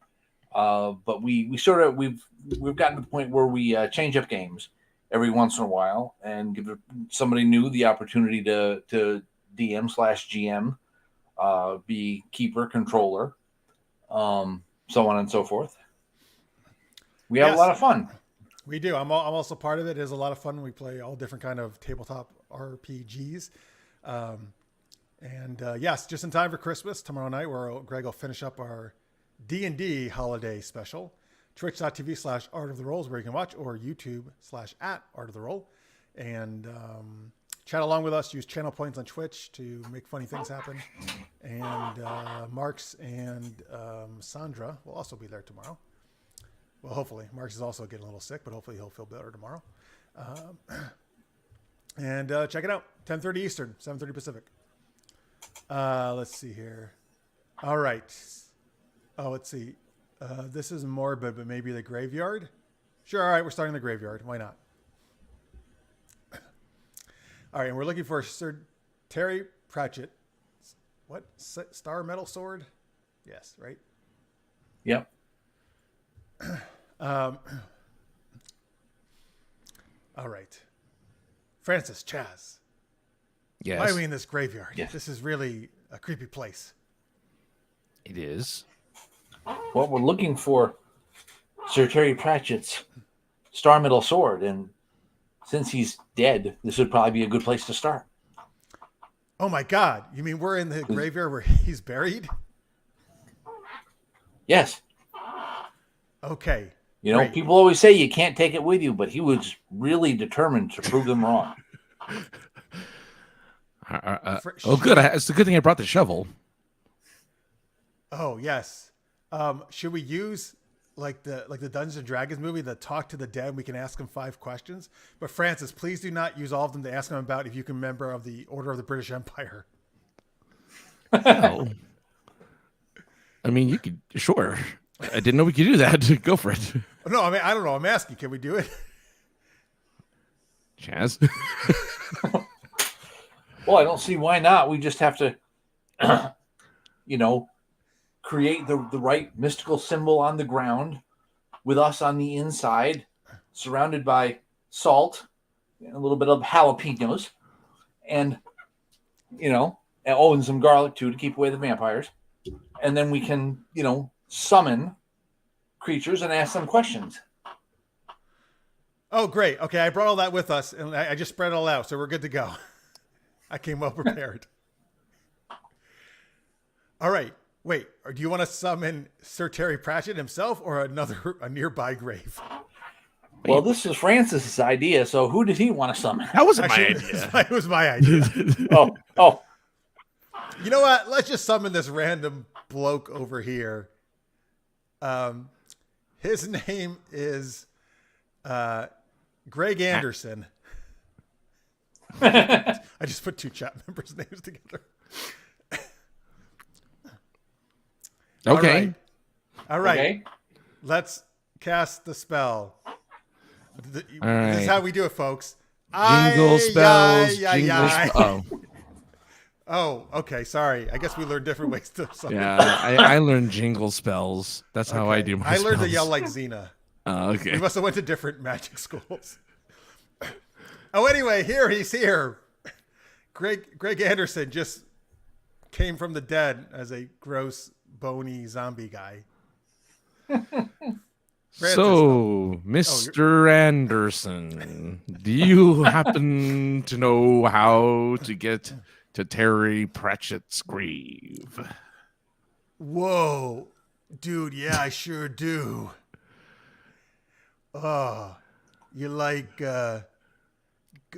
But we've gotten to the point where we change up games every once in a while and give somebody new the opportunity to DM/GM, be keeper, controller, so on and so forth. We have a lot of fun. We do. I'm also part of it. It is a lot of fun. We play all different kind of tabletop RPGs. Yes, just in time for Christmas tomorrow night, where Greg will finish up our D&D holiday special. Twitch.tv/Art of the Rolls, where you can watch, or YouTube/@Art of the Roll. And chat along with us. Use channel points on Twitch to make funny things happen. And Marks and Sandra will also be there tomorrow. Well, hopefully. Marks is also getting a little sick, but hopefully he'll feel better tomorrow. And check it out. 10:30 Eastern, 7:30 Pacific. Let's see here. All right. Oh, let's see. This is morbid, but maybe the graveyard? Sure, all right, we're starting the graveyard. Why not? All right, and we're looking for Sir Terry Pratchett. What? Star Metal Sword? Yes, right? Yep. All right. Francis, Chaz. Yes. Why are we in this graveyard? Yes. This is really a creepy place. It is. Well, we're looking for Sir Terry Pratchett's Star Metal Sword, and since he's dead, this would probably be a good place to start. Oh my God. You mean we're in the graveyard where he's buried? Yes. Okay. You know, people always say you can't take it with you, but he was really determined to prove them wrong. Good. It's a good thing I brought the shovel. Oh, yes. Should we use like the Dungeons and Dragons movie, the Talk to the Dead? We can ask them 5 questions. But Francis, please do not use all of them to ask them about if you can member of the Order of the British Empire. No. I mean, you could, sure. I didn't know we could do that. Go for it. No, I mean, I don't know. I'm asking, can we do it? Chaz? Well, I don't see why not. We just have to, create the right mystical symbol on the ground with us on the inside, surrounded by salt and a little bit of jalapenos and some garlic too to keep away the vampires. And then we can, summon creatures and ask them questions. Oh, great. Okay, I brought all that with us, and I just spread it all out, so we're good to go. I came well prepared. All right. Wait, do you want to summon Sir Terry Pratchett himself or a nearby grave? Well, this is Francis's idea, so who did he want to summon? That wasn't my idea. It was my idea. Oh. You know what? Let's just summon this random bloke over here. His name is Greg Anderson. I just put 2 chat members' names together. Okay. All right. Okay. Let's cast the spell. This right. is how we do it, folks. Jingle spells. Oh. Oh, okay. Sorry. I guess we learned different ways to. Yeah, I learned jingle spells. That's how I do my spells. I learned to yell like Xena. Okay. We must have went to different magic schools. Oh, anyway, he's here. Greg Anderson just came from the dead as a gross, bony zombie guy. So, Mr. Anderson, do you happen to know how to get to Terry Pratchett's grave? Whoa, dude, yeah, I sure do. Oh, you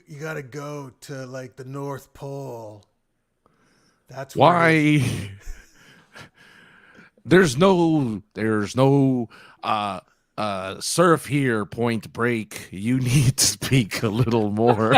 you gotta go to like the North Pole. That's why. There's no surf here, Point Break. You need to speak a little more.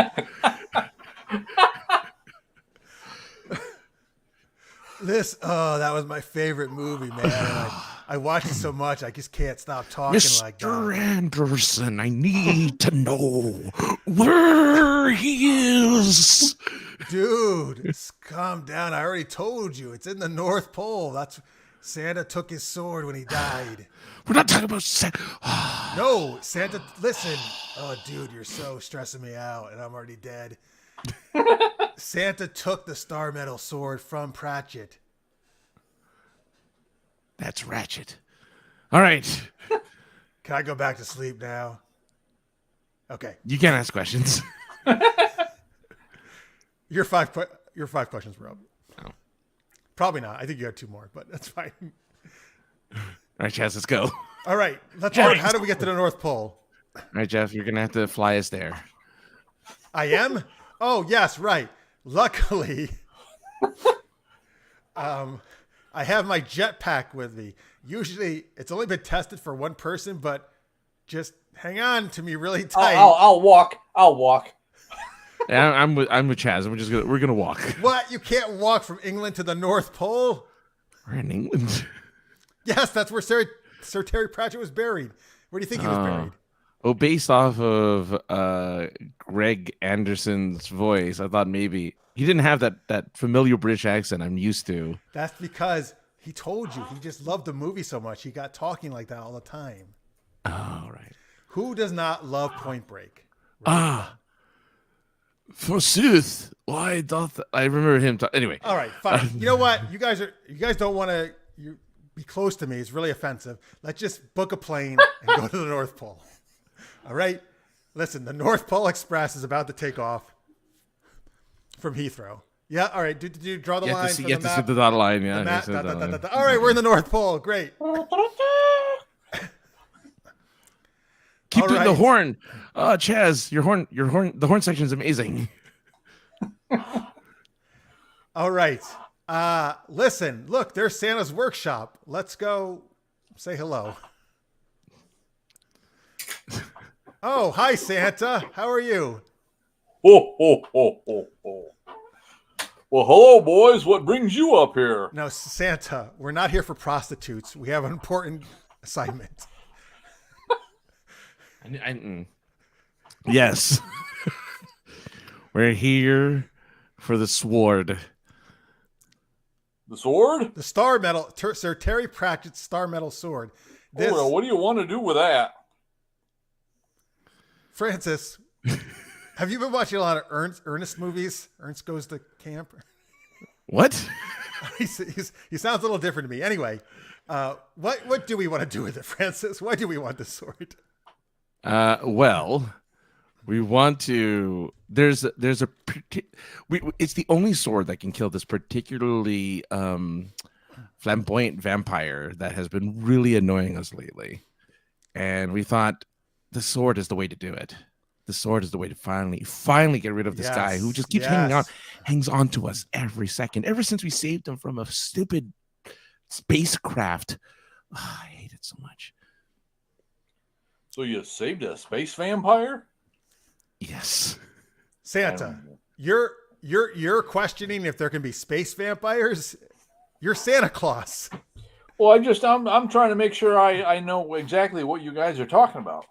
That was my favorite movie, man. I watched it so much, I just can't stop talking like that. Mr. Anderson, I need to know where he is. Dude, calm down. I already told you. It's in the North Pole. That's Santa took his sword when he died. We're not talking about Santa. No, Santa, listen. Oh, dude, you're so stressing me out, and I'm already dead. Santa took the Star Metal sword from Pratchett. That's Ratchet. All right. Can I go back to sleep now? Okay. You can't ask questions. Your five questions were up. Oh. Probably not. I think you had 2 more, but that's fine. All right, Chaz, let's go. All right. Let's go. How do we get to the North Pole? All right, Jeff, you're going to have to fly us there. I am? Oh, yes, right. Luckily, I have my jetpack with me. Usually, it's only been tested for one person, but just hang on to me really tight. I'll walk. Yeah, I'm with Chaz. We're gonna walk. What? You can't walk from England to the North Pole? We're in England. Yes, that's where Sir Terry Pratchett was buried. Where do you think he was buried? Oh, based off of Greg Anderson's voice, I thought maybe he didn't have that familiar British accent I'm used to. That's because he told you he just loved the movie so much. He got talking like that all the time. Oh, right. Who does not love Point Break? Right? Forsooth. Why doth I remember him? Anyway. All right, fine. You know what? You guys don't want to be close to me. It's really offensive. Let's just book a plane and go to the North Pole. All right. Listen, the North Pole Express is about to take off from Heathrow. Yeah. All right. Did you draw the line? You have to see the dotted line. Yeah. All right. We're in the North Pole. Great. Keep doing the horn. Chaz, the horn section is amazing. All right. Listen, look, there's Santa's workshop. Let's go say hello. Oh, hi, Santa. How are you? Ho, ho, ho, ho, ho. Well, hello, boys. What brings you up here? No, Santa, we're not here for prostitutes. We have an important assignment. Yes. We're here for the sword. The sword? The Star Metal, Sir Terry Pratchett's Star Metal sword. Well, what do you want to do with that? Francis, have you been watching a lot of Ernest movies? Ernest Goes to Camp. What? he sounds a little different to me. Anyway, what do we want to do with it, Francis? Why do we want this sword? Well, we want to. It's the only sword that can kill this particularly flamboyant vampire that has been really annoying us lately, and we thought the sword is the way to do it. The sword is the way to finally get rid of this guy who just keeps hangs on to us every second. Ever since we saved him from a stupid spacecraft, I hate it so much. So you saved a space vampire? Yes. Santa, you're questioning if there can be space vampires? You're Santa Claus. Well, I'm trying to make sure I know exactly what you guys are talking about.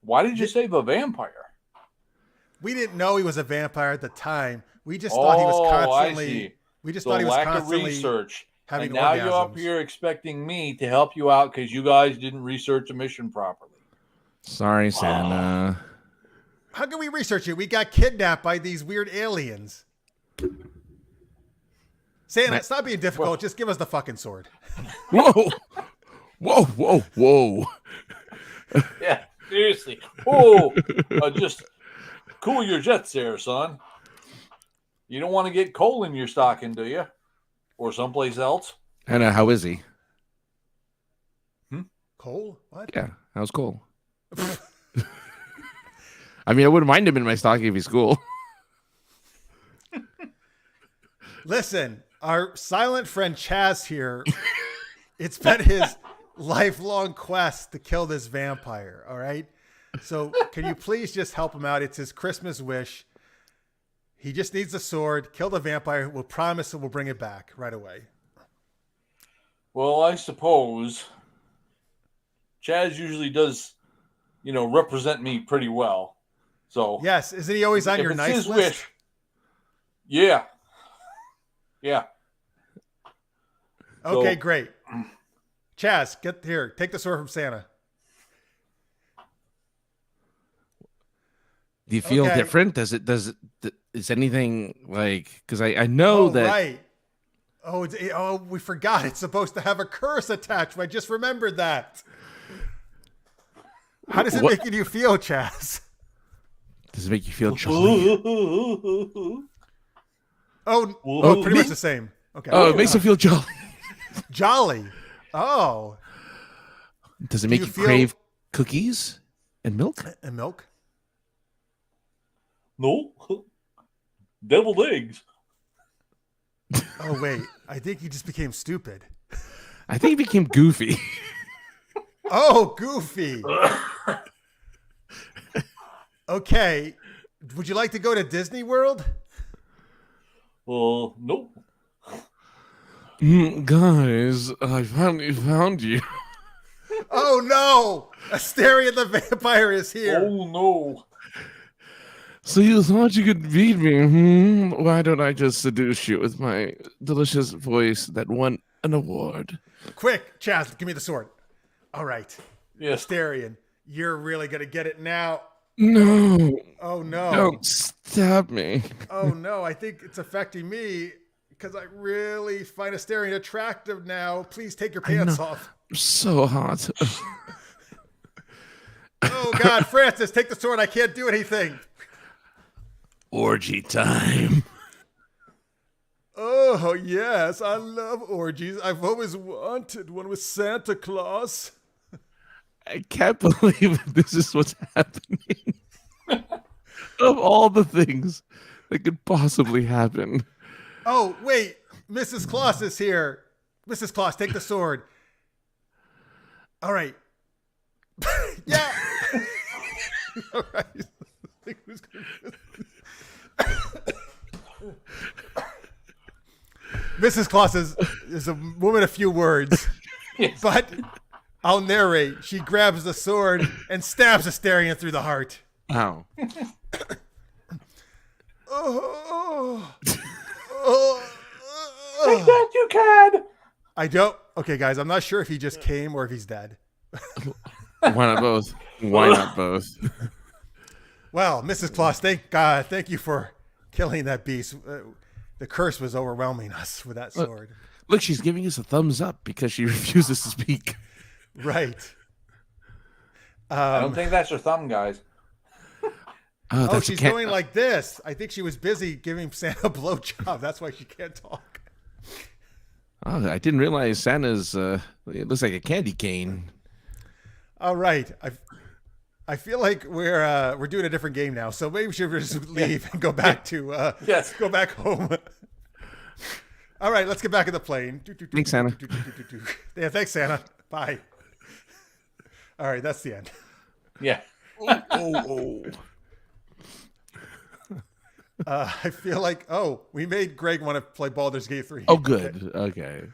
Why did you save a vampire? we didn't know he was a vampire at the time. We just thought he was constantly. I see. We just The thought he was lack constantly of research. having And now orgasms. you're up here expecting me to help you out because you guys didn't research the mission properly. Sorry, Santa. How can we research it? We got kidnapped by these weird aliens. Santa, stop being difficult. Just give us the fucking sword. Whoa. Whoa, whoa, whoa. Yeah, seriously. Oh, just cool your jets there, son. You don't want to get coal in your stocking, do you? Or someplace else? Hannah, how is he? Cole? What? Yeah, how's Cole? I mean, I wouldn't mind him in my stocking if he's cool. Listen, our silent friend Chaz here, it's been his lifelong quest to kill this vampire, all right? So can you please just help him out? It's his Christmas wish. He just needs the sword, kill the vampire. We'll promise that we'll bring it back right away. Well, I suppose Chaz usually does, represent me pretty well. So yes, isn't he always on your nice list? Wish, yeah. Okay, great. Chaz, get here. Take the sword from Santa. Do you feel different? Is anything like, because I know that. Right. Oh, we forgot. It's supposed to have a curse attached. I just remembered that. How does it make you feel, Chaz? Does it make you feel jolly? Pretty much the same. Okay. Oh, it makes you feel jolly. Jolly. Oh. Does it make you crave cookies and milk? And milk? No. Deviled eggs. Oh, wait. I think he just became stupid. I think he became goofy. Oh, goofy. Okay. Would you like to go to Disney World? Nope. Guys, I finally found you. Oh, no. Asteria the vampire is here. Oh, no. So you thought you could beat me? Why don't I just seduce you with my delicious voice that won an award? Quick, Chaz, give me the sword. All right. Yes. Asterian, you're really going to get it now. No. Oh, no. Don't stab me. Oh, no. I think it's affecting me because I really find Asterian attractive now. Please take your pants off. I'm so hot. Oh, God. Francis, take the sword. I can't do anything. Orgy time. Oh, yes. I love orgies. I've always wanted one with Santa Claus. I can't believe this is what's happening. Of all the things that could possibly happen. Oh, wait. Mrs. Claus is here. Mrs. Claus, take the sword. All right. Yeah. All right. Mrs. Claus is a woman of few words, Yes. but I'll narrate. She grabs the sword and stabs Asterian through the heart. Wow. Take that, you can. I don't. Okay, guys, I'm not sure if he just came or if he's dead. Why not both? Why not both? Well, Mrs. Claus, thank God. Thank you for killing that beast. The curse was overwhelming us with that sword. Look, she's giving us a thumbs up because she refuses to speak. Right. I don't think that's her thumb, guys. Oh, she's going like this. I think she was busy giving Santa a blowjob. That's why she can't talk. Oh, I didn't realize Santa's, it looks like a candy cane. All right. I feel like we're doing a different game now, so maybe we should just leave and go back to Yes. go back home. All right, let's get back in the plane. Thanks, Santa. Yeah, thanks, Santa. Bye. All right, that's the end. Yeah. I feel like we made Greg want to play Baldur's Gate 3. Oh, good. Okay.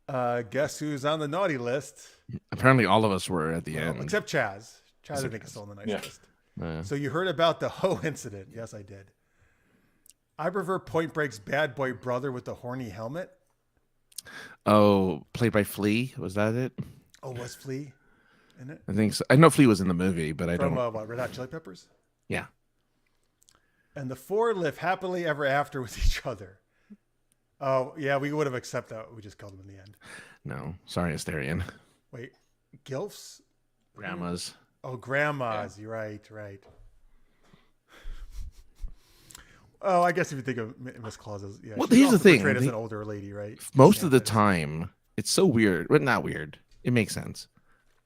Guess who's on the naughty list? Apparently, all of us were at the end. Except Chaz. Chaz, I think, is still on the nice list. So you heard about the Ho incident? Yes, I did. I prefer Point Break's bad boy brother with the horny helmet. Oh, played by Flea. Was that it? Oh, was Flea in it? I think so. I know Flea was in the movie, but I From don't. what, Red Hot Chili Peppers? Yeah. And the four live happily ever after with each other. Oh, yeah, we would have accepted that. We just killed them in the end. No, sorry, Asterian. Wait, Gilfs? Grandmas. Oh, grandmas. Yeah. You're right. Oh, I guess if you think of Miss Claus as, yeah. Well, here's the thing. Portrayed as an older lady, right? Most of the time, it's so weird. Well, not weird. It makes sense.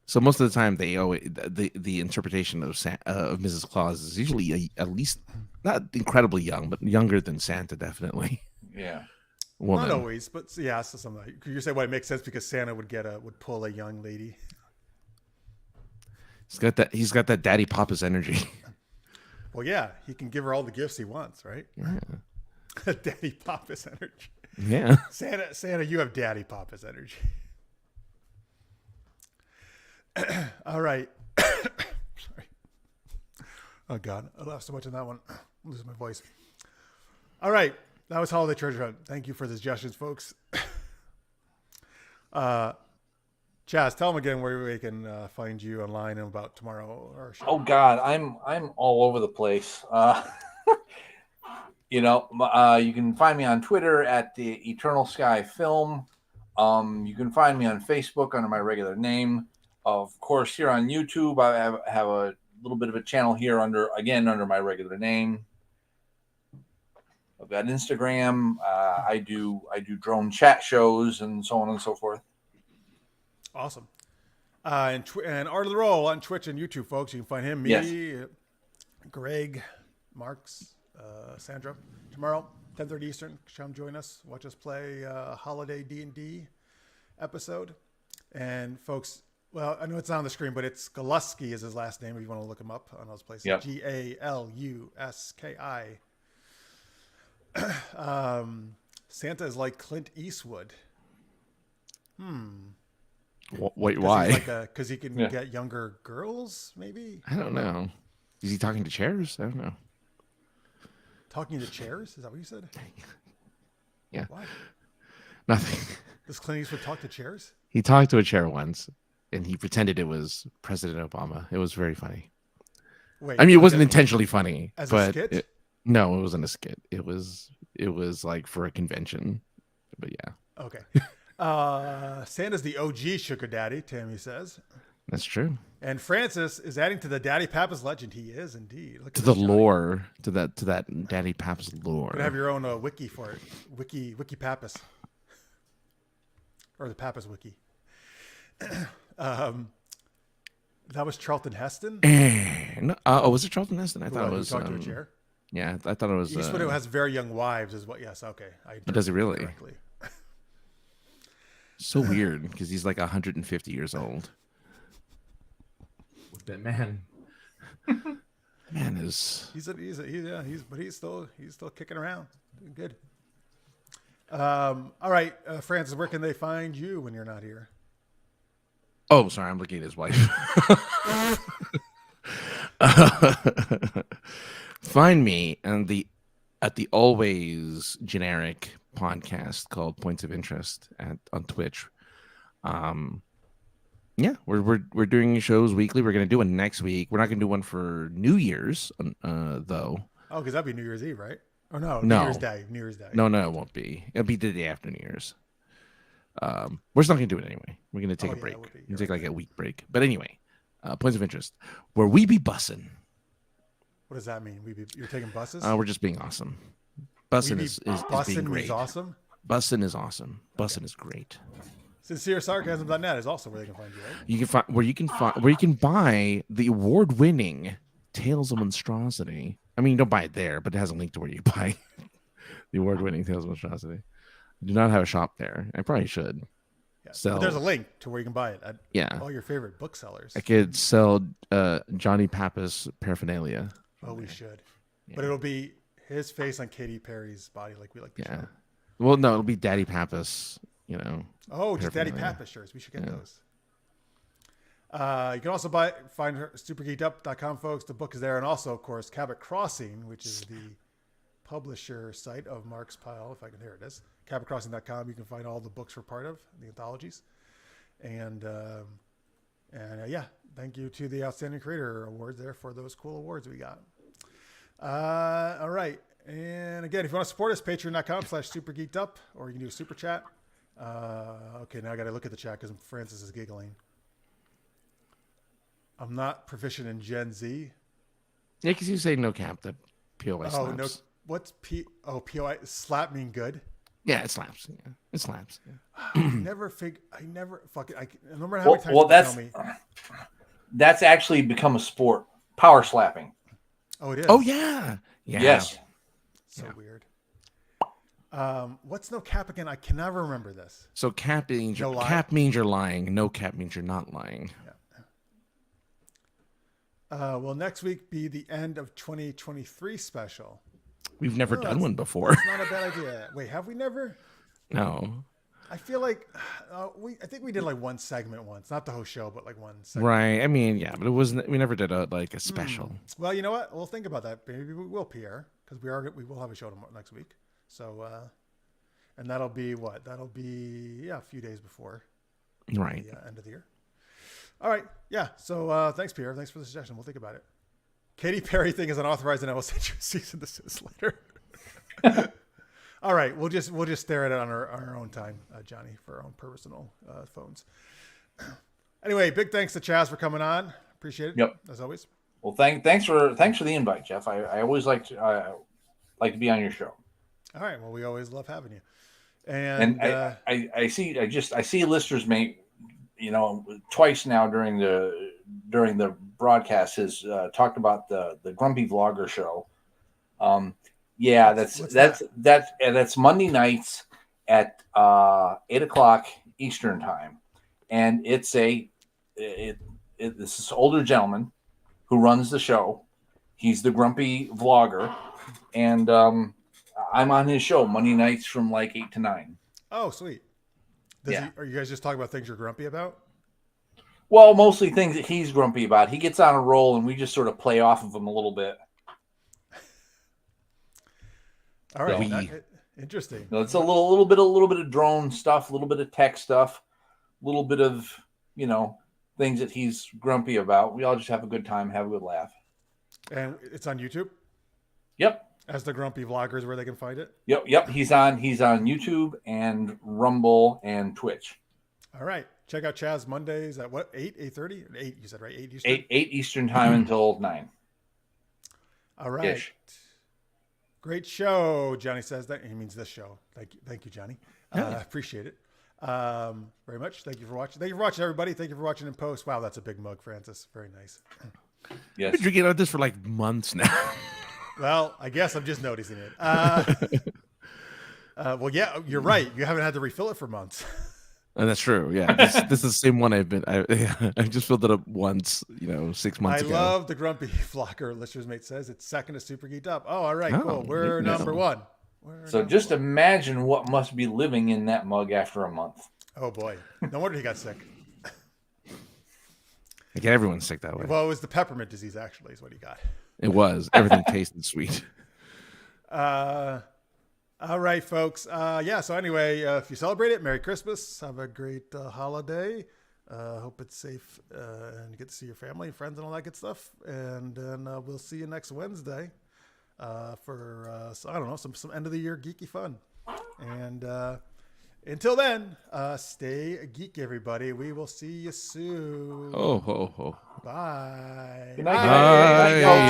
So most of the time, they always the interpretation of Mrs. Claus is usually at least not incredibly young, but younger than Santa, definitely. Yeah. Woman. Not always, but yeah. So some you say, well, it makes sense because Santa would pull a young lady. He's got that daddy papa's energy. Well, yeah, he can give her all the gifts he wants, right? Yeah. Daddy papa's energy. Yeah. Santa, you have daddy papa's energy. All right. Sorry. Oh God, I laughed so much on that one. I'm losing my voice. All right. That was Holiday Treasure Hunt. Thank you for the suggestions, folks. Chaz, tell them again where we can find you online and about tomorrow. Oh God, I'm all over the place. You can find me on Twitter at the Eternal Sky Film. You can find me on Facebook under my regular name. Of course, here on YouTube, I have a little bit of a channel here under my regular name. I've got Instagram. I do drone chat shows and so on and so forth. Awesome. And Art of the Roll on Twitch and YouTube, folks. You can find him, me, Greg, Marks, Sandra. Tomorrow, 10:30 Eastern. Come join us. Watch us play a holiday D&D episode. And folks, well, I know it's not on the screen, but it's Galuski is his last name if you want to look him up on those places. Yep. Galuski. Santa is like Clint Eastwood. Wait, why? Because he can get younger girls, maybe? I don't know. Is he talking to chairs? I don't know. Talking to chairs? Is that what you said? Yeah. Why? Nothing. Does Clint Eastwood talk to chairs? He talked to a chair once, and he pretended it was President Obama. It was very funny. Wait, I mean, it wasn't intentionally funny. As a skit? No, it wasn't a skit. It was like for a convention. But yeah. Okay. Santa's the OG sugar daddy, Tammy says. That's true. And Francis is adding to the Daddy Papa's legend. He is indeed. Look to the lore, to that Daddy Papa's lore. You have your own wiki for it. Wiki Papas. Or the Papas wiki. That was Charlton Heston? Was it Charlton Heston? I thought it was. Talked to a chair? Yeah, I thought it was. Eastwood who has very young wives is what. Yes, okay. Does he really? Correctly. So weird because he's like 150 years old. That man. Man is. He's still kicking around. Doing good. All right, Francis, where can they find you when you're not here? Oh, sorry, I'm looking at his wife. Find me at the always generic podcast called Points of Interest on Twitch. Yeah, we're doing shows weekly. We're gonna do one next week. We're not gonna do one for New Year's, though. Oh, because that'd be New Year's Eve, right? Oh no, New Year's Day. No, it won't be. It'll be the day after New Year's. We're just not gonna do it anyway. We're gonna take a break. We're take like a week break. But anyway, Points of Interest, where we be bussing. What does that mean? You're taking buses? We're just being awesome. Bussing is being great. Means awesome? Bussing is awesome. Bussing is great. SincereSarcasm.net is also where they can find you, right? You can find where you can buy the award-winning Tales of Monstrosity. I mean, you don't buy it there, but it has a link to where you buy the award-winning Tales of Monstrosity. I do not have a shop there. I probably should. Yeah. But there's a link to where you can buy it at all your favorite booksellers. I could sell Johnny Pappas paraphernalia. Oh, we should. Yeah. But it'll be his face on Katy Perry's body like we like to show. Well, no, it'll be Daddy Pappas, Oh, just Daddy Pappas shirts. We should get those. You can also find her super-geekedup.com, folks. The book is there. And also, of course, Cabot Crossing, which is the publisher site of Mark's Pile. If I can hear it is. CabotCrossing.com. You can find all the books we're part of, the anthologies. And yeah, thank you to the Outstanding Creator Awards there for those cool awards we got. All right. And again, if you want to support us, patreon.com/supergeekedup, or you can do a super chat. Okay, now I got to look at the chat because Francis is giggling. I'm not proficient in Gen Z. Yeah, because you say no cap, the POI slaps. Oh, no. What's POI? Slap mean good? Yeah, it slaps. Yeah, it slaps. Yeah. I never fuck it. I remember how many times you tell me. That's actually become a sport. Power slapping. Oh, it is? Oh, yeah. Yes. So weird. What's no cap again? I can never remember this. So cap means you're lying. No cap means you're not lying. Yeah. Will next week be the end of 2023 special? We've never done one before. It's not a bad idea. Wait, have we never? No. I feel like I think we did like one segment once, not the whole show, but like one segment. Right. I mean, yeah, but it wasn't. We never did a special. Well, you know what? We'll think about that. Maybe we will, Pierre, because we will have a show next week. So, and that'll be what? That'll be a few days before. Right. The end of the year. All right. Yeah. So thanks, Pierre. Thanks for the suggestion. We'll think about it. Katy Perry thing is unauthorized, and I will send you a cease and desist letter. All right, we'll just stare at it on our own time, Johnny, for our own personal phones. Anyway, big thanks to Chaz for coming on. Appreciate it. Yep. As always. Well, thanks for the invite, Jeff. I always like to be on your show. All right. Well, we always love having you. And I see listeners may, twice now during the broadcast has talked about the Grumpy Vlogger show. Yeah, that's Monday nights at 8:00 Eastern time, and it's this older gentleman who runs the show. He's the Grumpy Vlogger, and I'm on his show Monday nights from like 8 to 9. Oh, sweet. Are you guys just talking about things you're grumpy about? Well, mostly things that he's grumpy about. He gets on a roll, and we just sort of play off of him a little bit. All right, interesting. It's a little bit of drone stuff, a little bit of tech stuff, a little bit of things that he's grumpy about. We all just have a good time, have a good laugh. And it's on YouTube. Yep. As the Grumpy Vloggers, where they can find it. Yep. He's on YouTube and Rumble and Twitch. All right, check out Chaz Mondays at what 8:30? 8 you said, right? 8 Eastern. 8 Eastern time until 9. All right. Ish. Great show, Johnny says. That he means this show. Thank you, Johnny. Appreciate it very much. Thank you for watching. Thank you for watching, everybody. Thank you for watching in post. Wow, that's a big mug, Francis. Very nice. Yes. I've been drinking out this for like months now. Well, I guess I'm just noticing it. Well, yeah, you're right. You haven't had to refill it for months. And that's true. Yeah, this is the same one I just filled it up once, 6 months ago. I love the Grumpy Vlogger. Listener's Mate says it's second to Super Geeked Up. Oh, all right, cool. We're number one. So just imagine what must be living in that mug after a month. Oh boy, no wonder he got sick. I get everyone sick that way. Well, it was the peppermint disease, actually, is what he got. It was. Everything tasted sweet. All right, folks. So anyway, if you celebrate it, Merry Christmas. Have a great holiday. Hope it's safe and you get to see your family and friends and all that good stuff. And then we'll see you next Wednesday for, I don't know, some end of the year geeky fun. And until then, stay geek, everybody. We will see you soon. Oh, ho, ho. Bye. Good night. Bye.